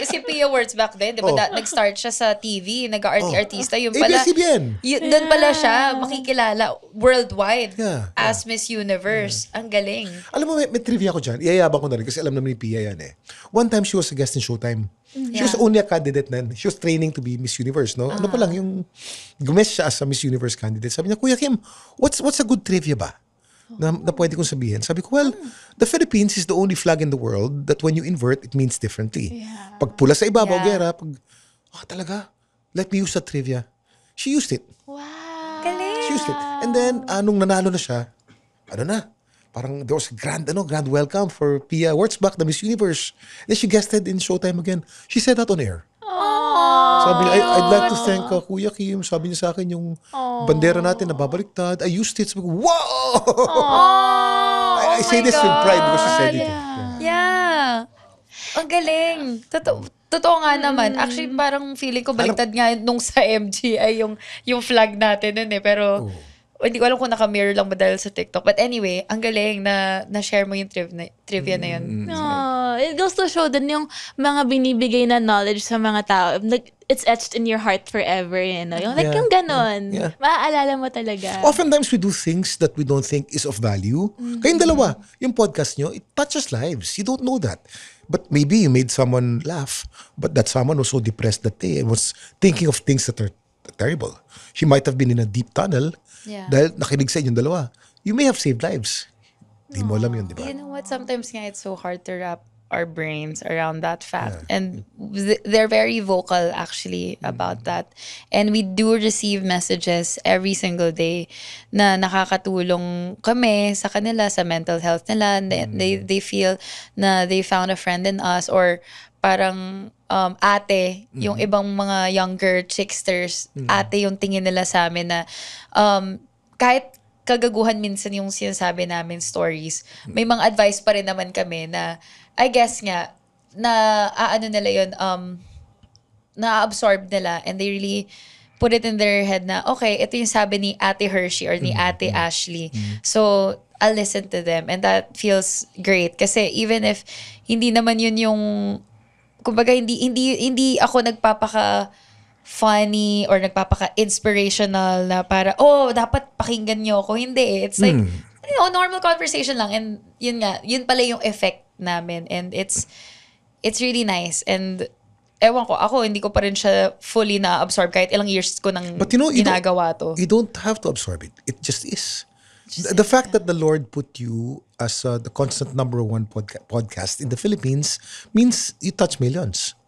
si Pia Words back then, di ba? Nag-start siya sa TV, nag-artista. Yung pala, ABS-CBN. Doon pala siya makikilala worldwide Yeah. as Miss Universe. Ang galing. Alam mo, may trivia ko dyan. Iyayabang ko na rin kasi alam naman ni Pia yan eh. One time, she was a guest in Showtime. She was only a candidate then. She was training to be Miss Universe, no? Ano pa lang, yung gumes siya as a Miss Universe candidate. Sabi niya, Kuya Kim, what's a good trivia ba? Na pwede kong sabihin. Sabi ko, well, the Philippines is the only flag in the world that when you invert, it means differently. Pag pula sa ibabaw, gera, talaga, let me use that trivia. She used it. Wow. Galing. She used it. And then, nung nanalo na siya, parang there was a grand welcome for Pia Wurtzbach, the Miss Universe. Then she guested in Showtime again. She said that on air. Sabi niya, I'd like to thank Kuya Kim. Sabi niya sa akin yung bandera natin na babaliktad. I used it. Sabi ko, wow! I say this with pride because she said it. Yeah. Ang galing. Totoo nga naman. Actually, parang feeling ko baliktad nga nung sa MG ay yung flag natin nun eh. Pero hindi ko alam kung naka-mirror lang ba dahil sa TikTok. But anyway, ang galing na share mo yung trivia na yun. It goes to show din yung mga binibigay na knowledge sa mga tao. It's etched in your heart forever. You know? Yung ganon. Maaalala mo talaga. Oftentimes we do things that we don't think is of value. Kayong dalawa, yung podcast nyo, it touches lives. You don't know that. But maybe you made someone laugh. But that someone was so depressed that day and was thinking of things that are terrible. She might have been in a deep tunnel dahil nakinig sa inyong dalawa. You may have saved lives. Di mo alam yun, di ba? You know what? Sometimes nga it's so hard to wrap our brains around that fact. And they're very vocal actually about that. And we do receive messages every single day na nakakatulong kami sa kanila, sa mental health nila. They feel na they found a friend in us or parang ate, yung ibang mga younger chicksters, ate yung tingin nila sa amin na kahit kagaguhan minsan yung sinasabi namin stories, may mga advice pa rin naman kami na I guess nga, na ano nila yun, na-absorb nila and they really put it in their head na, okay, ito yung sabi ni Ate Hershey or ni Ate Ashley. So, I'll listen to them and that feels great. Kasi even if hindi naman yun yung kumbaga hindi ako nagpapaka-funny or nagpapaka-inspirational na para, dapat pakinggan niyo ako. Hindi. It's like, normal conversation lang. And yun nga, yun pala yung effect namin. And it's really nice. And ewan ko, ako hindi ko pa rin siya fully na-absorb kahit ilang years ko nang ginagawa to. You don't have to absorb it. It just is. The fact that the Lord put you as the constant number one podcast in the Philippines means you touch millions.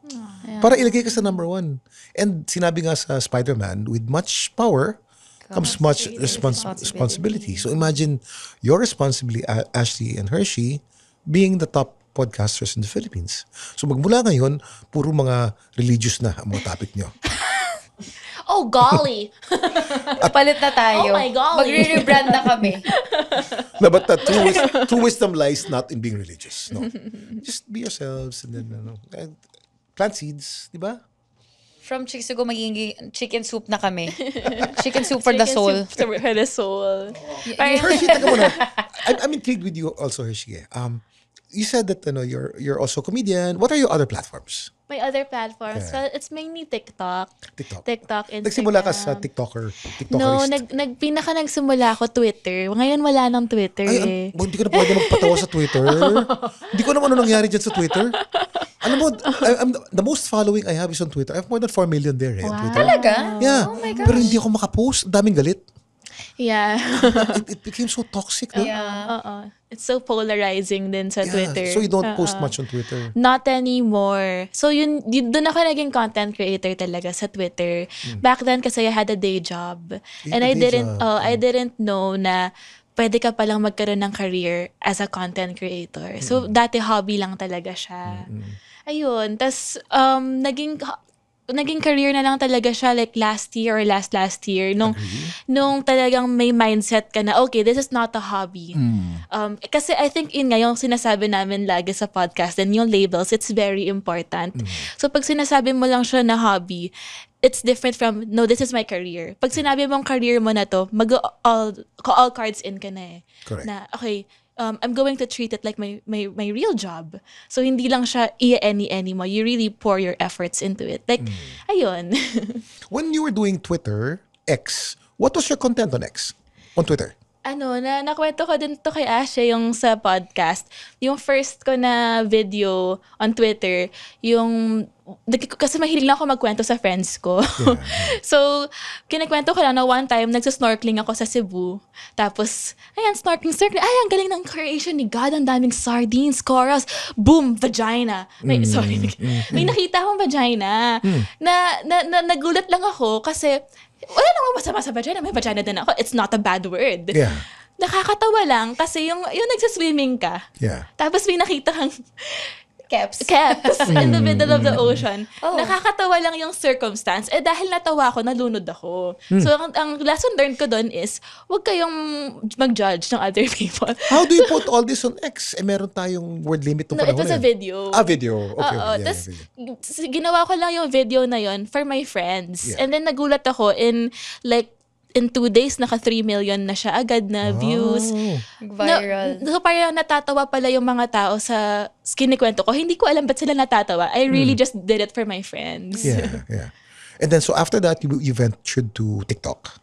Para ilagay ka sa number one. And sinabi nga sa Spider-Man, with much power comes much responsibility. So imagine your responsibility, Ashley and Hershey, being the top podcasters in the Philippines. So magmula ngayon, puro mga religious na ang mga topic nyo. Oh, golly. Palit na tayo. Oh my golly. Magre-rebrand na kami. No, but the true wisdom lies not in being religious. No. Just be yourselves and then plant seeds, di ba? From chicks to go, magiging chicken soup na kami. Chicken soup for the soul. For the soul. Hershey, taka muna. I'm intrigued with you also, Hershey. You said that you're also a comedian. What are your other platforms? My other platforms, well, it's mainly TikTok, Instagram. Nagsimula ka sa TikTokerist? No, nagsimula ako Twitter. Ngayon wala nang Twitter Hindi ko na pwede magpatawa sa Twitter. Hindi ko naman ano nangyari dyan sa Twitter. Alam mo, the most following I have is on Twitter. I have more than 4 million there. Wow. On Twitter. Talaga? Yeah. Oh my gosh. Pero hindi ako makapost. Daming galit. Yeah. It became so toxic. No? Yeah. It's so polarizing din sa Twitter. So you don't post much on Twitter? Not anymore. So doon ako naging content creator talaga sa Twitter. Back then kasi I had a day job. And I didn't know na pwede ka palang magkaroon ng career as a content creator. So dati hobby lang talaga siya. Ayun. Tas naging career na lang talaga siya like last year or last year nung talagang may mindset ka na okay, this is not a hobby. Kasi I think yung sinasabi namin lagi sa podcast and yung labels, it's very important. So pag sinasabi mo lang siya na hobby, it's different from no, this is my career. Pag sinabi mong career mo na to, all cards in ka na eh. Correct. Na okay, I'm going to treat it like my real job. So, hindi lang siya any mo. You really pour your efforts into it. Like, ayun. When you were doing Twitter, X, what was your content on X? On Twitter? Nakwento ko din to kay Asha yung sa podcast. Yung first ko na video on Twitter, kasi mahilig lang ako magkwento sa friends ko. Yeah. So, kinikwento ko lang na one time, nagsasnorkeling ako sa Cebu. Tapos, ayan, snorkeling. Ay, ang galing ng creation ni God. Ang daming sardines, corals. Boom, vagina. May nakita akong vagina. Nagulat lang ako kasi wala namang masama sa vagina. May vagina din ako. It's not a bad word. Yeah. nakakatawa lang kasi yung nagsaswimming ka. Yeah. Tapos may nakita kang Caps. in the middle of the ocean. Oh. Nakakatawa lang yung circumstance. Dahil natawa ako, nalunod ako. So, ang lesson learned ko doon is, huwag kayong mag-judge ng other people. How do you put all this on X? Meron tayong word limit ng No, it panahon was a eh. video. Video. Okay. Oo. Yeah, Tapos, video. ginawa ko lang yung video na yon for my friends. Yeah. And then, nagulat ako in 2 days, naka 3 million na siya agad na views. Viral. So parang natatawa pala yung mga tao sa kinikwento ko. Hindi ko alam ba't sila natatawa. I really just did it for my friends. Yeah. And then, so after that, you ventured to TikTok.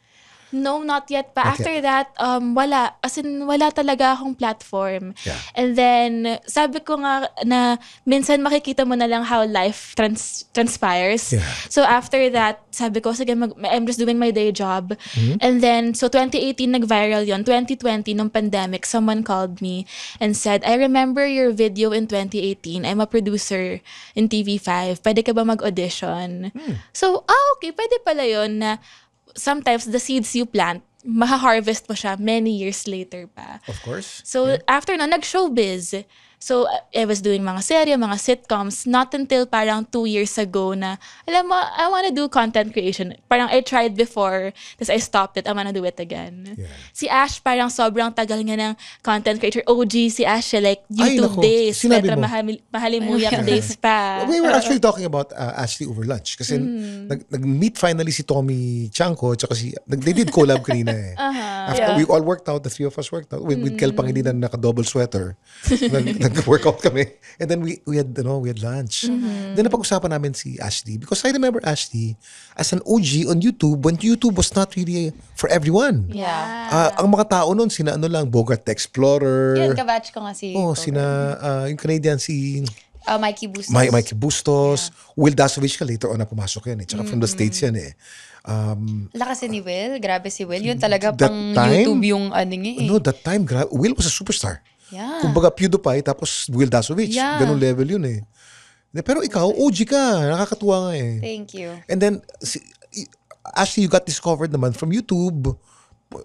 No, not yet. Pa Not after that, wala. As in, wala talaga akong platform. Yeah. And then, sabi ko nga na minsan makikita mo na lang how life transpires. Yeah. So after that, sabi ko, sige, I'm just doing my day job. And then, so 2018 nag-viral yon. 2020, nung pandemic, someone called me and said, I remember your video in 2018. I'm a producer in TV5. Pwede ka ba mag-audition? So, okay, pwede pala yon na sometimes the seeds you plant, maha-harvest mo siya many years later pa. Of course. So, after na, nag-showbiz. So, I was doing mga serye, mga sitcoms, not until parang 2 years ago na, alam mo, I wanna do content creation. Parang I tried before, tapos I stopped it, I wanna do it again. Yeah. Si Ash, parang sobrang tagal nga ng content creator. OG si Ash, like YouTube naku, days, sinabi Petra mo. Mahalimuyak days pa. We were actually talking about Ashley over lunch kasi nag-meet finally si Tommy Chanko tsaka they did collab kanina eh. After we all worked out, the three of us worked out with Kel Pangilinan naka-double sweater. Nag-workout kami. And then we had lunch. Then napag-usapan namin si Ashley because I remember Ashley as an OG on YouTube when YouTube was not really for everyone. Yeah. Ang mga tao noon, sina Bogart the Explorer. Yun, kabatch ko nga si Sina yung Canadian si Mikey Bustos. Mikey Bustos. Will Dasovich ka later on na pumasok yan eh. Tsaka from the States yan eh. Lakas ni Will. Grabe si Will. Yun talaga That pang time, YouTube yung ano niya eh. No, that time, Will was a superstar. Yeah. Kumbaga PewDiePie tapos Will Dasovich. Yeah. Ganun level yun eh. Pero ikaw, OG ka. Nakakatuwa nga eh. Thank you. And then, actually, you got discovered naman from YouTube.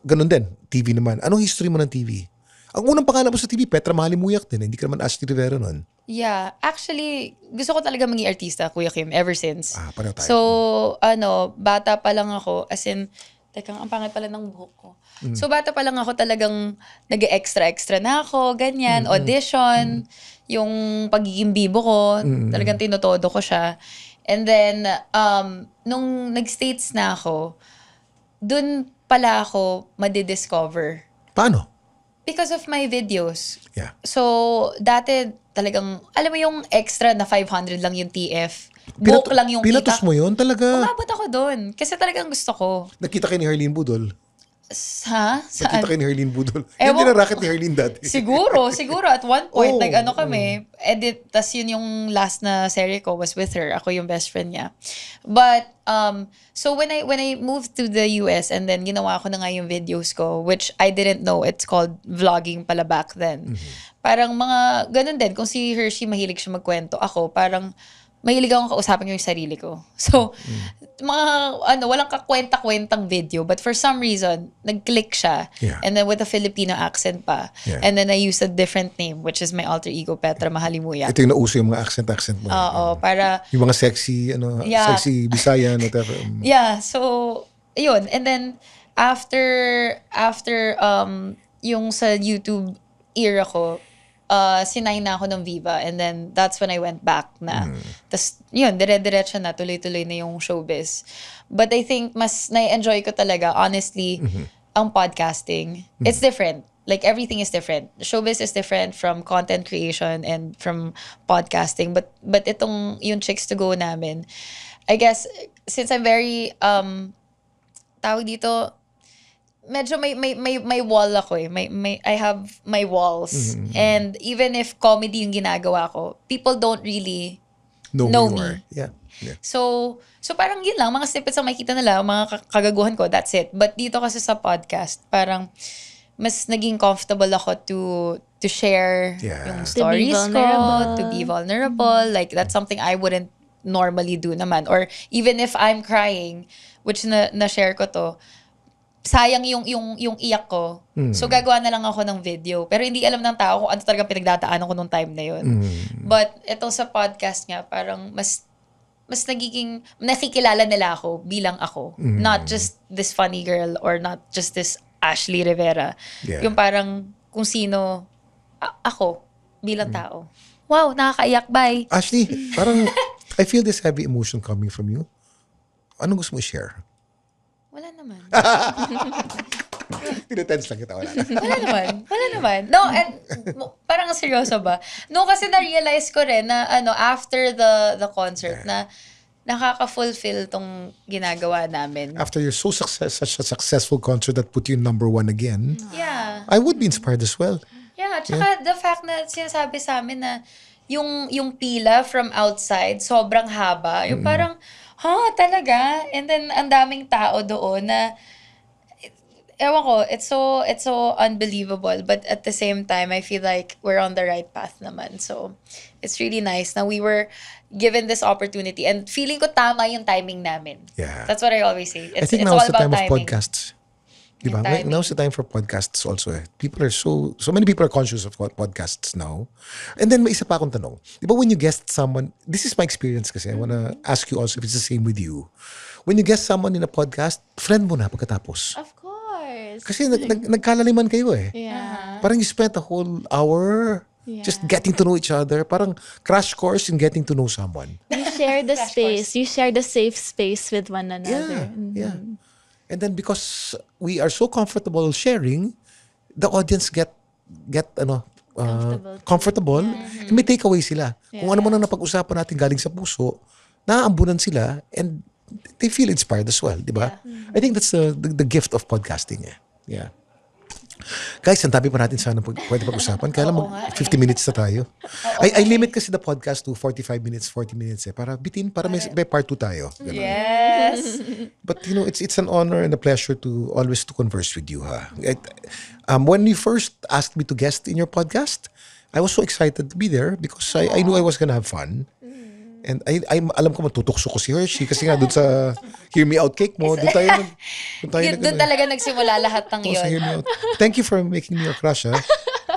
Ganun din. TV naman. Anong history mo ng TV? Ang unang pangalan mo sa TV, Petra Mahalimuyak din. Hindi ka naman Ashley Rivera nun. Yeah. Actually, gusto ko talaga maging artista, Kuya Kim, ever since. Pareho tayo. So, bata pa lang ako, as in, teka, ang pangit pala ng buhok ko. So, bata pa lang ako talagang nag-extra na ako, ganyan, audition, yung pagiging bibo ko, talagang tinotodo ko siya. And then, nung nag-States na ako, dun pala ako madidiscover. Paano? Because of my videos. Yeah. So, dati talagang, alam mo yung extra na 500 lang yung TF. Book lang yung Pinatos kita. mo yun talaga. Umabot ako doon. Kasi talagang gusto ko. Nakita kayo ni Herlene Budol. Ha? Nakita Saan? kayo ni Herlene Budol. Ewan- Hindi na racket ni Herlene dati. Siguro at one point, Oh, nag-ano kami, edit, tas yun yung last na serie ko was with her. Ako yung best friend niya. But, so when I moved to the US and then ginawa ko na nga yung videos ko, which I didn't know, it's called vlogging pala back then. Parang mga, ganun din, kung si Hershey mahilig siya magkwento, ako parang, mahilig akong kausapin yung sarili ko. So, mga, walang kakwenta-kwentang video. But for some reason, nag-click siya. Yeah. And then with a Filipino accent pa. Yeah. And then I used a different name, which is my alter ego, Petra Mahalimuyak. Ito yung nauso yung mga accent mo. Oo, para, Yung mga sexy, Yeah. sexy Bisayan, whatever. yeah, so, yun. And then, after yung sa YouTube era ko, sinay na ako ng Viva, and then that's when I went back na. Tas yun, dire-diretso na, tuloy-tuloy na yung showbiz. But I think mas na-enjoy ko talaga, honestly, ang podcasting. It's different. Like, everything is different. Showbiz is different from content creation and from podcasting. But itong, yung Chicks to Go namin, I guess, since I'm very, tawag dito, medyo may wall ako eh. I have my walls. And even if comedy yung ginagawa ko, people don't really know who you me. are. Yeah. So parang yun lang, mga snippets ang makikita nila, mga kagaguhan ko, that's it. But dito kasi sa podcast, parang mas naging comfortable ako to share yung stories to be vulnerable. Like, that's something I wouldn't normally do naman. Or even if I'm crying, which na-share ko to, sayang yung iyak ko. So gagawa na lang ako ng video. Pero hindi alam ng tao kung ano talagang pinagdadaanan ko nung time na yun. But ito sa podcast nga, parang mas nagiging, nakikilala nila ako bilang ako. Not just this funny girl or not just this Ashley Rivera. Yeah. Yung parang kung sino ako bilang tao. Wow, nakakaiyak. Bye. Ashley, parang I feel this heavy emotion coming from you. Anong gusto mo i-share? Wala naman. Tinetense lang kita. Wala. Wala naman. No, and parang seryoso ba? No, kasi na-realize ko rin na after the concert na nakaka-fulfill tong ginagawa namin. After you're such a successful concert that put you number 1 again, Yeah. I would be inspired as well. Yeah, tsaka the fact na sinasabi sa amin na yung pila from outside sobrang haba. Yung parang, talaga? And then ang daming tao doon na ewan ko, it's so unbelievable, but at the same time I feel like we're on the right path naman. So it's really nice na we were given this opportunity and feeling ko tama yung timing namin. Yeah. That's what I always say. I think it's now all is the about time of timing. podcasts. Diba? And timing. Now's the time for podcasts also. People are so many people are conscious of podcasts now. And then may isa pa akong tanong. Diba when you guest someone, this is my experience kasi, I wanna ask you also if it's the same with you. When you guest someone in a podcast, friend mo na pagkatapos. Of course. Kasi nagkalaliman kayo eh. Yeah. Parang you spent a whole hour just getting to know each other. Parang crash course in getting to know someone. You share the space. You share the safe space with one another. Yeah. And then because we are so comfortable sharing, the audience get comfortable. And may takeaway sila. Kung ano man ang napag-usapan natin galing sa puso, naaambunan sila and they feel inspired as well, di ba? I think that's the gift of podcasting. Yeah. Guys, ang tabi pa natin sana pwede pag-usapan. Kaya lang 50 minutes na tayo. I limit kasi the podcast to 45 minutes, 40 minutes para bitin, para may part 2 tayo. Ganun. Yes. But it's an honor and a pleasure to always to converse with you. When you first asked me to guest in your podcast, I was so excited to be there because I knew I was gonna have fun. And I'm alam ko matutokso ko si Hershey kasi nga doon sa Hear Me Out cake mo, doon Doon talaga nagsimula lahat ng Hear yun. Me Out. Thank you for making me your crush, ha?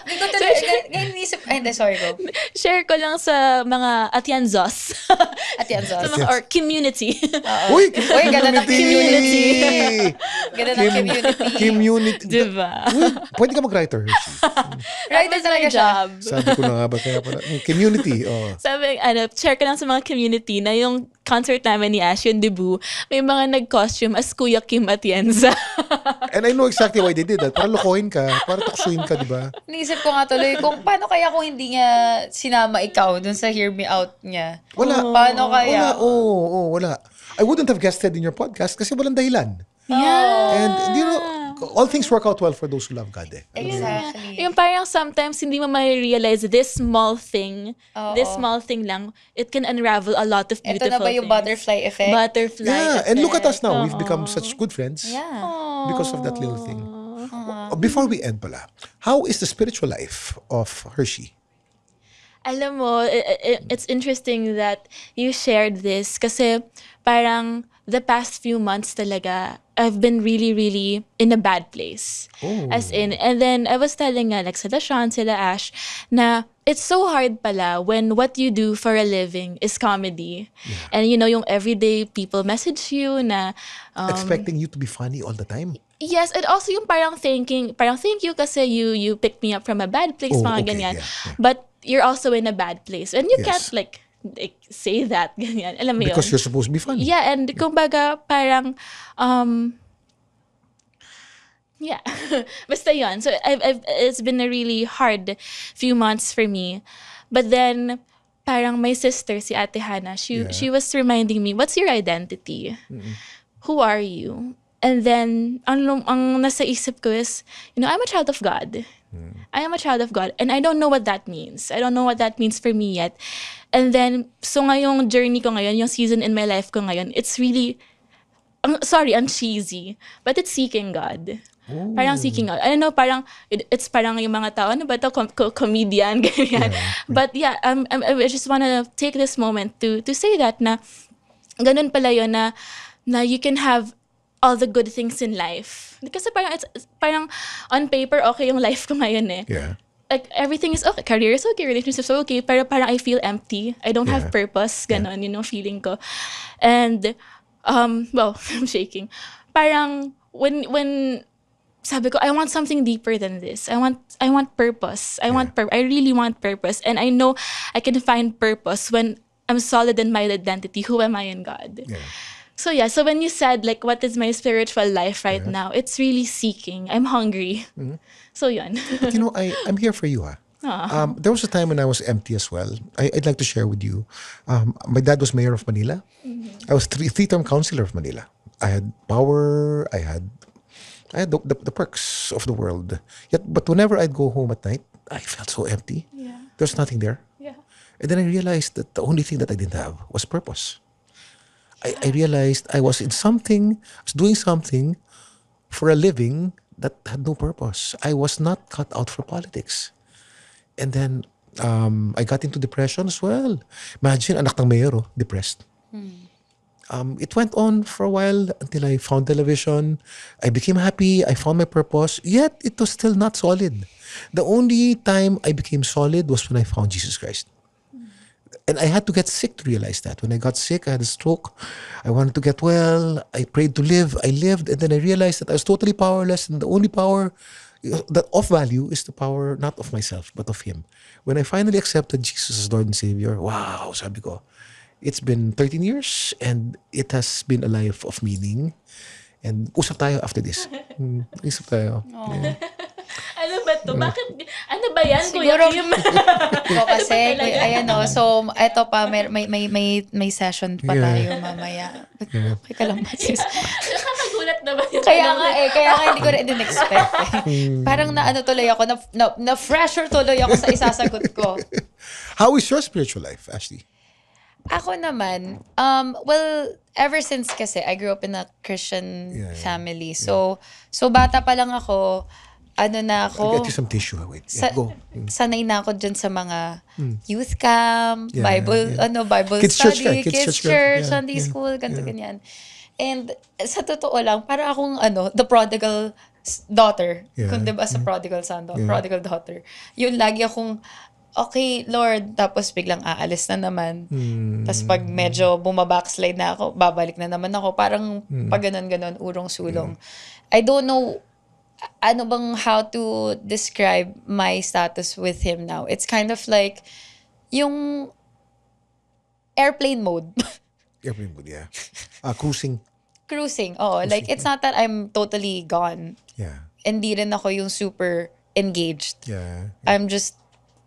Ngayon inisip, hindi, sorry go. Share ko lang sa mga Atienzos. At yan, Sa Zos. mga, or community. Uy, ganda ng community. Ganda ng community. Community. Diba? Uy, pwede ka mag-writer, Hershey. Writer talaga siya. Job. Sabi ko na nga ba kaya pala. Community, Sabi, share ko lang sa mga community na yung concert namin ni Ash, yung debut, may mga nag-costume as Kuya Kim Atienza. And I know exactly why they did that. Para lokohin ka, para tuksuin ka, di ba? Naisip ko nga tuloy, kung paano kaya kung hindi niya sinama ikaw dun sa Hear Me Out niya? Wala. Paano kaya? Wala. Wala. I wouldn't have guested in your podcast kasi walang dahilan. Yeah. And you know, all things work out well for those who love God eh. Exactly. Yung parang sometimes hindi mo ma-realize this small thing lang, it can unravel a lot of beautiful Ito na ba yung things. butterfly effect? Butterfly Yeah, and look at us effect. now. We've become such good friends Yeah. because of that little thing. Before we end pala, how is the spiritual life of Hershey? Alam mo, it's interesting that you shared this kasi parang the past few months talaga, I've been really, really in a bad place. As in, and then I was telling like sila Sean, sila Ash, na it's so hard pala when what you do for a living is comedy. And you know, yung everyday people message you na... Expecting you to be funny all the time? Yes, and also yung parang thank you kasi you picked me up from a bad place, mga okay, ganyan. yeah. But you're also in a bad place. And you Yes. can't like say that, ganyan. Alam mo Because yun? you're supposed to be funny. Yeah, and kumbaga parang yeah. Basta yun. So it's been a really hard few months for me. But then parang my sister, si Ate Hannah, she was reminding me, what's your identity? Who are you? And then ang nasa isip ko is, I'm a child of God. I am a child of God. And I don't know what that means. I don't know what that means for me yet. And then, so ngayong journey ko ngayon, yung season in my life ko ngayon, it's really, I'm cheesy, but it's seeking God. Parang seeking God. I don't know, parang, it's parang yung mga tao, ano ba ito, comedian, ganyan. But yeah, I just wanna take this moment to say that na, ganun pala yun na you can have all the good things in life. Kasi parang on paper, okay yung life ko ngayon eh. Yeah. Like, everything is okay. Career is okay. Relationships are okay. Pero parang I feel empty. I don't have purpose. Ganon, feeling ko. And, well, I'm shaking. Parang, when sabi ko, I want something deeper than this. I want purpose. I really want purpose. And I know I can find purpose when I'm solid in my identity. Who am I in God? Yeah. So so when you said, like, what is my spiritual life right now? It's really seeking. I'm hungry. So yun. But I'm here for you, there was a time when I was empty as well. I'd like to share with you. My dad was mayor of Manila. I was three-term councilor of Manila. I had power. I had the perks of the world. But whenever I'd go home at night, I felt so empty. Yeah. There's nothing there. Yeah. And then I realized that the only thing that I didn't have was purpose. I realized I was doing something for a living that had no purpose. I was not cut out for politics. And then I got into depression as well. Imagine, anak ng mayor, depressed. It went on for a while until I found television. I became happy. I found my purpose. Yet, it was still not solid. The only time I became solid was when I found Jesus Christ. And I had to get sick to realize that. When I got sick, I had a stroke. I wanted to get well. I prayed to live. I lived. And then I realized that I was totally powerless. And the only power that of value is the power not of myself, but of Him. When I finally accepted Jesus as Lord and Savior, wow, sabi ko, it's been 13 years and it has been a life of meaning. And usap tayo after this. Usap tayo. Yeah. Ano ba to? Bakit? Ano ba yan, Siguro, Kuya Kim? ko kasi, ayan o. So, eto pa, may session pa tayo mamaya. Kaya lang, sis. Nakakagulat naman yun. Kaya nga hindi ko rin expect Parang tuloy ako, na-fresher tuloy ako sa isasagot ko. How is your spiritual life, Ashley? Ako naman, well, ever since kasi, I grew up in a Christian family. So bata pa lang ako, na ako. I'll get you some tissue. Wait. Go. Sanay na ako dyan sa mga youth camp, Bible Kids study, church, church, Sunday school, ganyan. And sa totoo lang, para akong the prodigal daughter. Kung diba sa prodigal son, prodigal daughter. Yun, lagi akong, okay, Lord, tapos biglang aalis na naman. Tapos pag medyo bumabackslide na ako, babalik na naman ako. Parang pag ganon, urong-sulong. I don't know how to describe my status with Him now. It's kind of like yung airplane mode. Airplane mode, yeah. Cruising. Like, it's not that I'm totally gone. Yeah. Hindi rin ako yung super engaged. Yeah. I'm just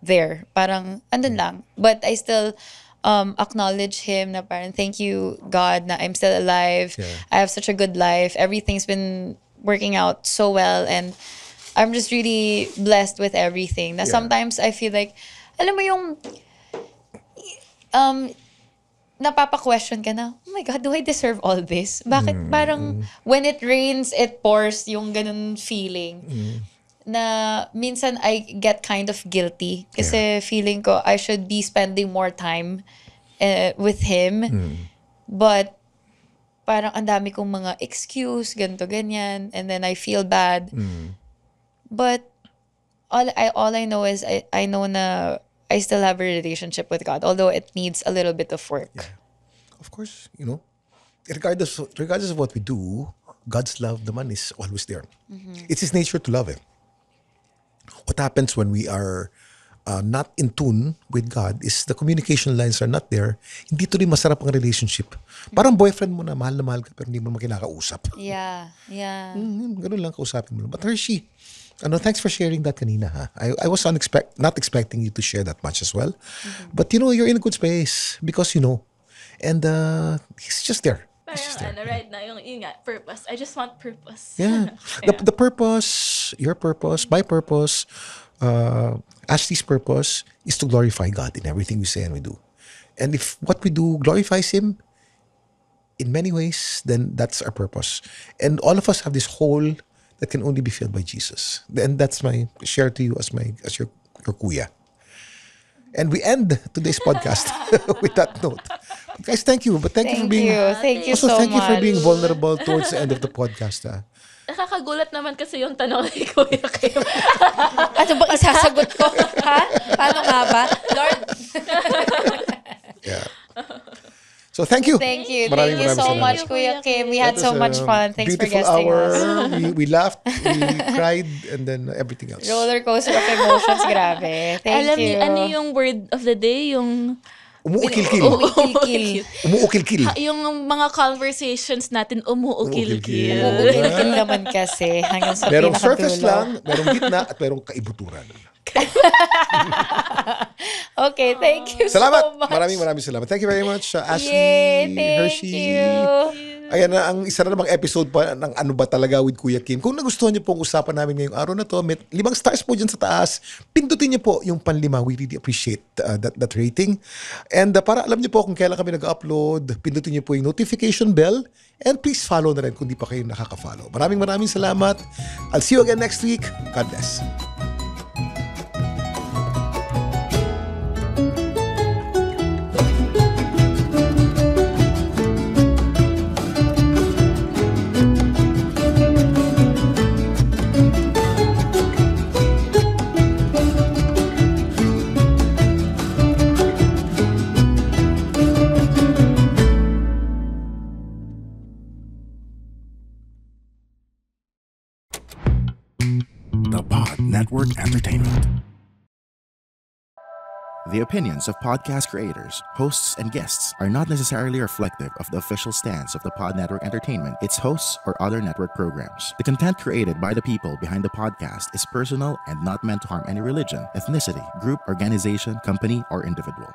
there. Parang, andun lang. But I still acknowledge Him na parang, thank you, God, na I'm still alive. Yeah. I have such a good life. Everything's been working out so well. And I'm just really blessed with everything. Na sometimes I feel like, alam mo yung, napapa-question ka na, oh my God, do I deserve all this? Bakit parang, when it rains, it pours, yung ganun feeling. Na minsan I get kind of guilty kasi feeling ko I should be spending more time with Him. But parang ang dami kong mga excuse, ganito, ganyan. And then I feel bad. But all I know is I know na I still have a relationship with God, although it needs a little bit of work. Yeah. Of course, regardless of what we do, God's love naman is always there. It's His nature to love Him. What happens when we are not in tune with God is the communication lines are not there. Hindi tuloy masarap ang relationship. Parang boyfriend mo na mahal ka pero hindi mo naman kinakausap. Yeah. Ganun lang kausapin mo. But Hershey, thanks for sharing that kanina. Ha? I was not expecting you to share that much as well. But you're in a good space because and He's just there. Parang right now, yung nga, purpose. I just want purpose. Yeah. The purpose, your purpose, my purpose, Ashley's purpose is to glorify God in everything we say and we do. And if what we do glorifies Him in many ways, then that's our purpose. And all of us have this hole that can only be filled by Jesus. And that's my share to you as your kuya. And we end today's podcast with that note. Guys, thank you. But thank you for being... Thank you Also, so thank you for much. being vulnerable towards the end of the podcast. Nakakagulat naman kasi yung tanong ni Kuya Kim. Ano ba isasagot ko? Ha? Paano nga ba? Lord, Yeah. So, thank you. thank you. Maraming Thank you so salamat. much, Kuya Kim. We had That so was much a fun. Thanks for beautiful guesting hour. us. We laughed, we cried, and then everything else. Roller coaster of emotions, grabe. Thank Alam you. niyo, ano yung word of the day? Yung... Umuukil-kil. Umiikil-kil. Umuukil-kil. Yung mga conversations natin, umuukil-kil. Umiikil naman kasi. Hanggang sa Merong pinakadulo. surface lang, merong gitna, at merong kaibuturan. Okay, thank you Salamat. so much. Maraming salamat. Thank you very much, Ashley, Yay, thank Hershey. you. Ayan na ang isa na namang episode pa ng Ano Ba Talaga with Kuya Kim. Kung nagustuhan niyo po ang usapan namin ngayong araw na to, may 5 stars po dyan sa taas. Pindutin niyo po yung panlima. We really appreciate that rating. And para alam niyo po kung kailan kami nag-upload, pindutin niyo po yung notification bell. And please follow na rin kung di pa kayo nakaka-follow. Maraming salamat. I'll see you again next week. God bless. The Pod Network Entertainment. The opinions of podcast creators, hosts, and guests are not necessarily reflective of the official stance of the Pod Network Entertainment, its hosts, or other network programs. The content created by the people behind the podcast is personal and not meant to harm any religion, ethnicity, group, organization, company, or individual.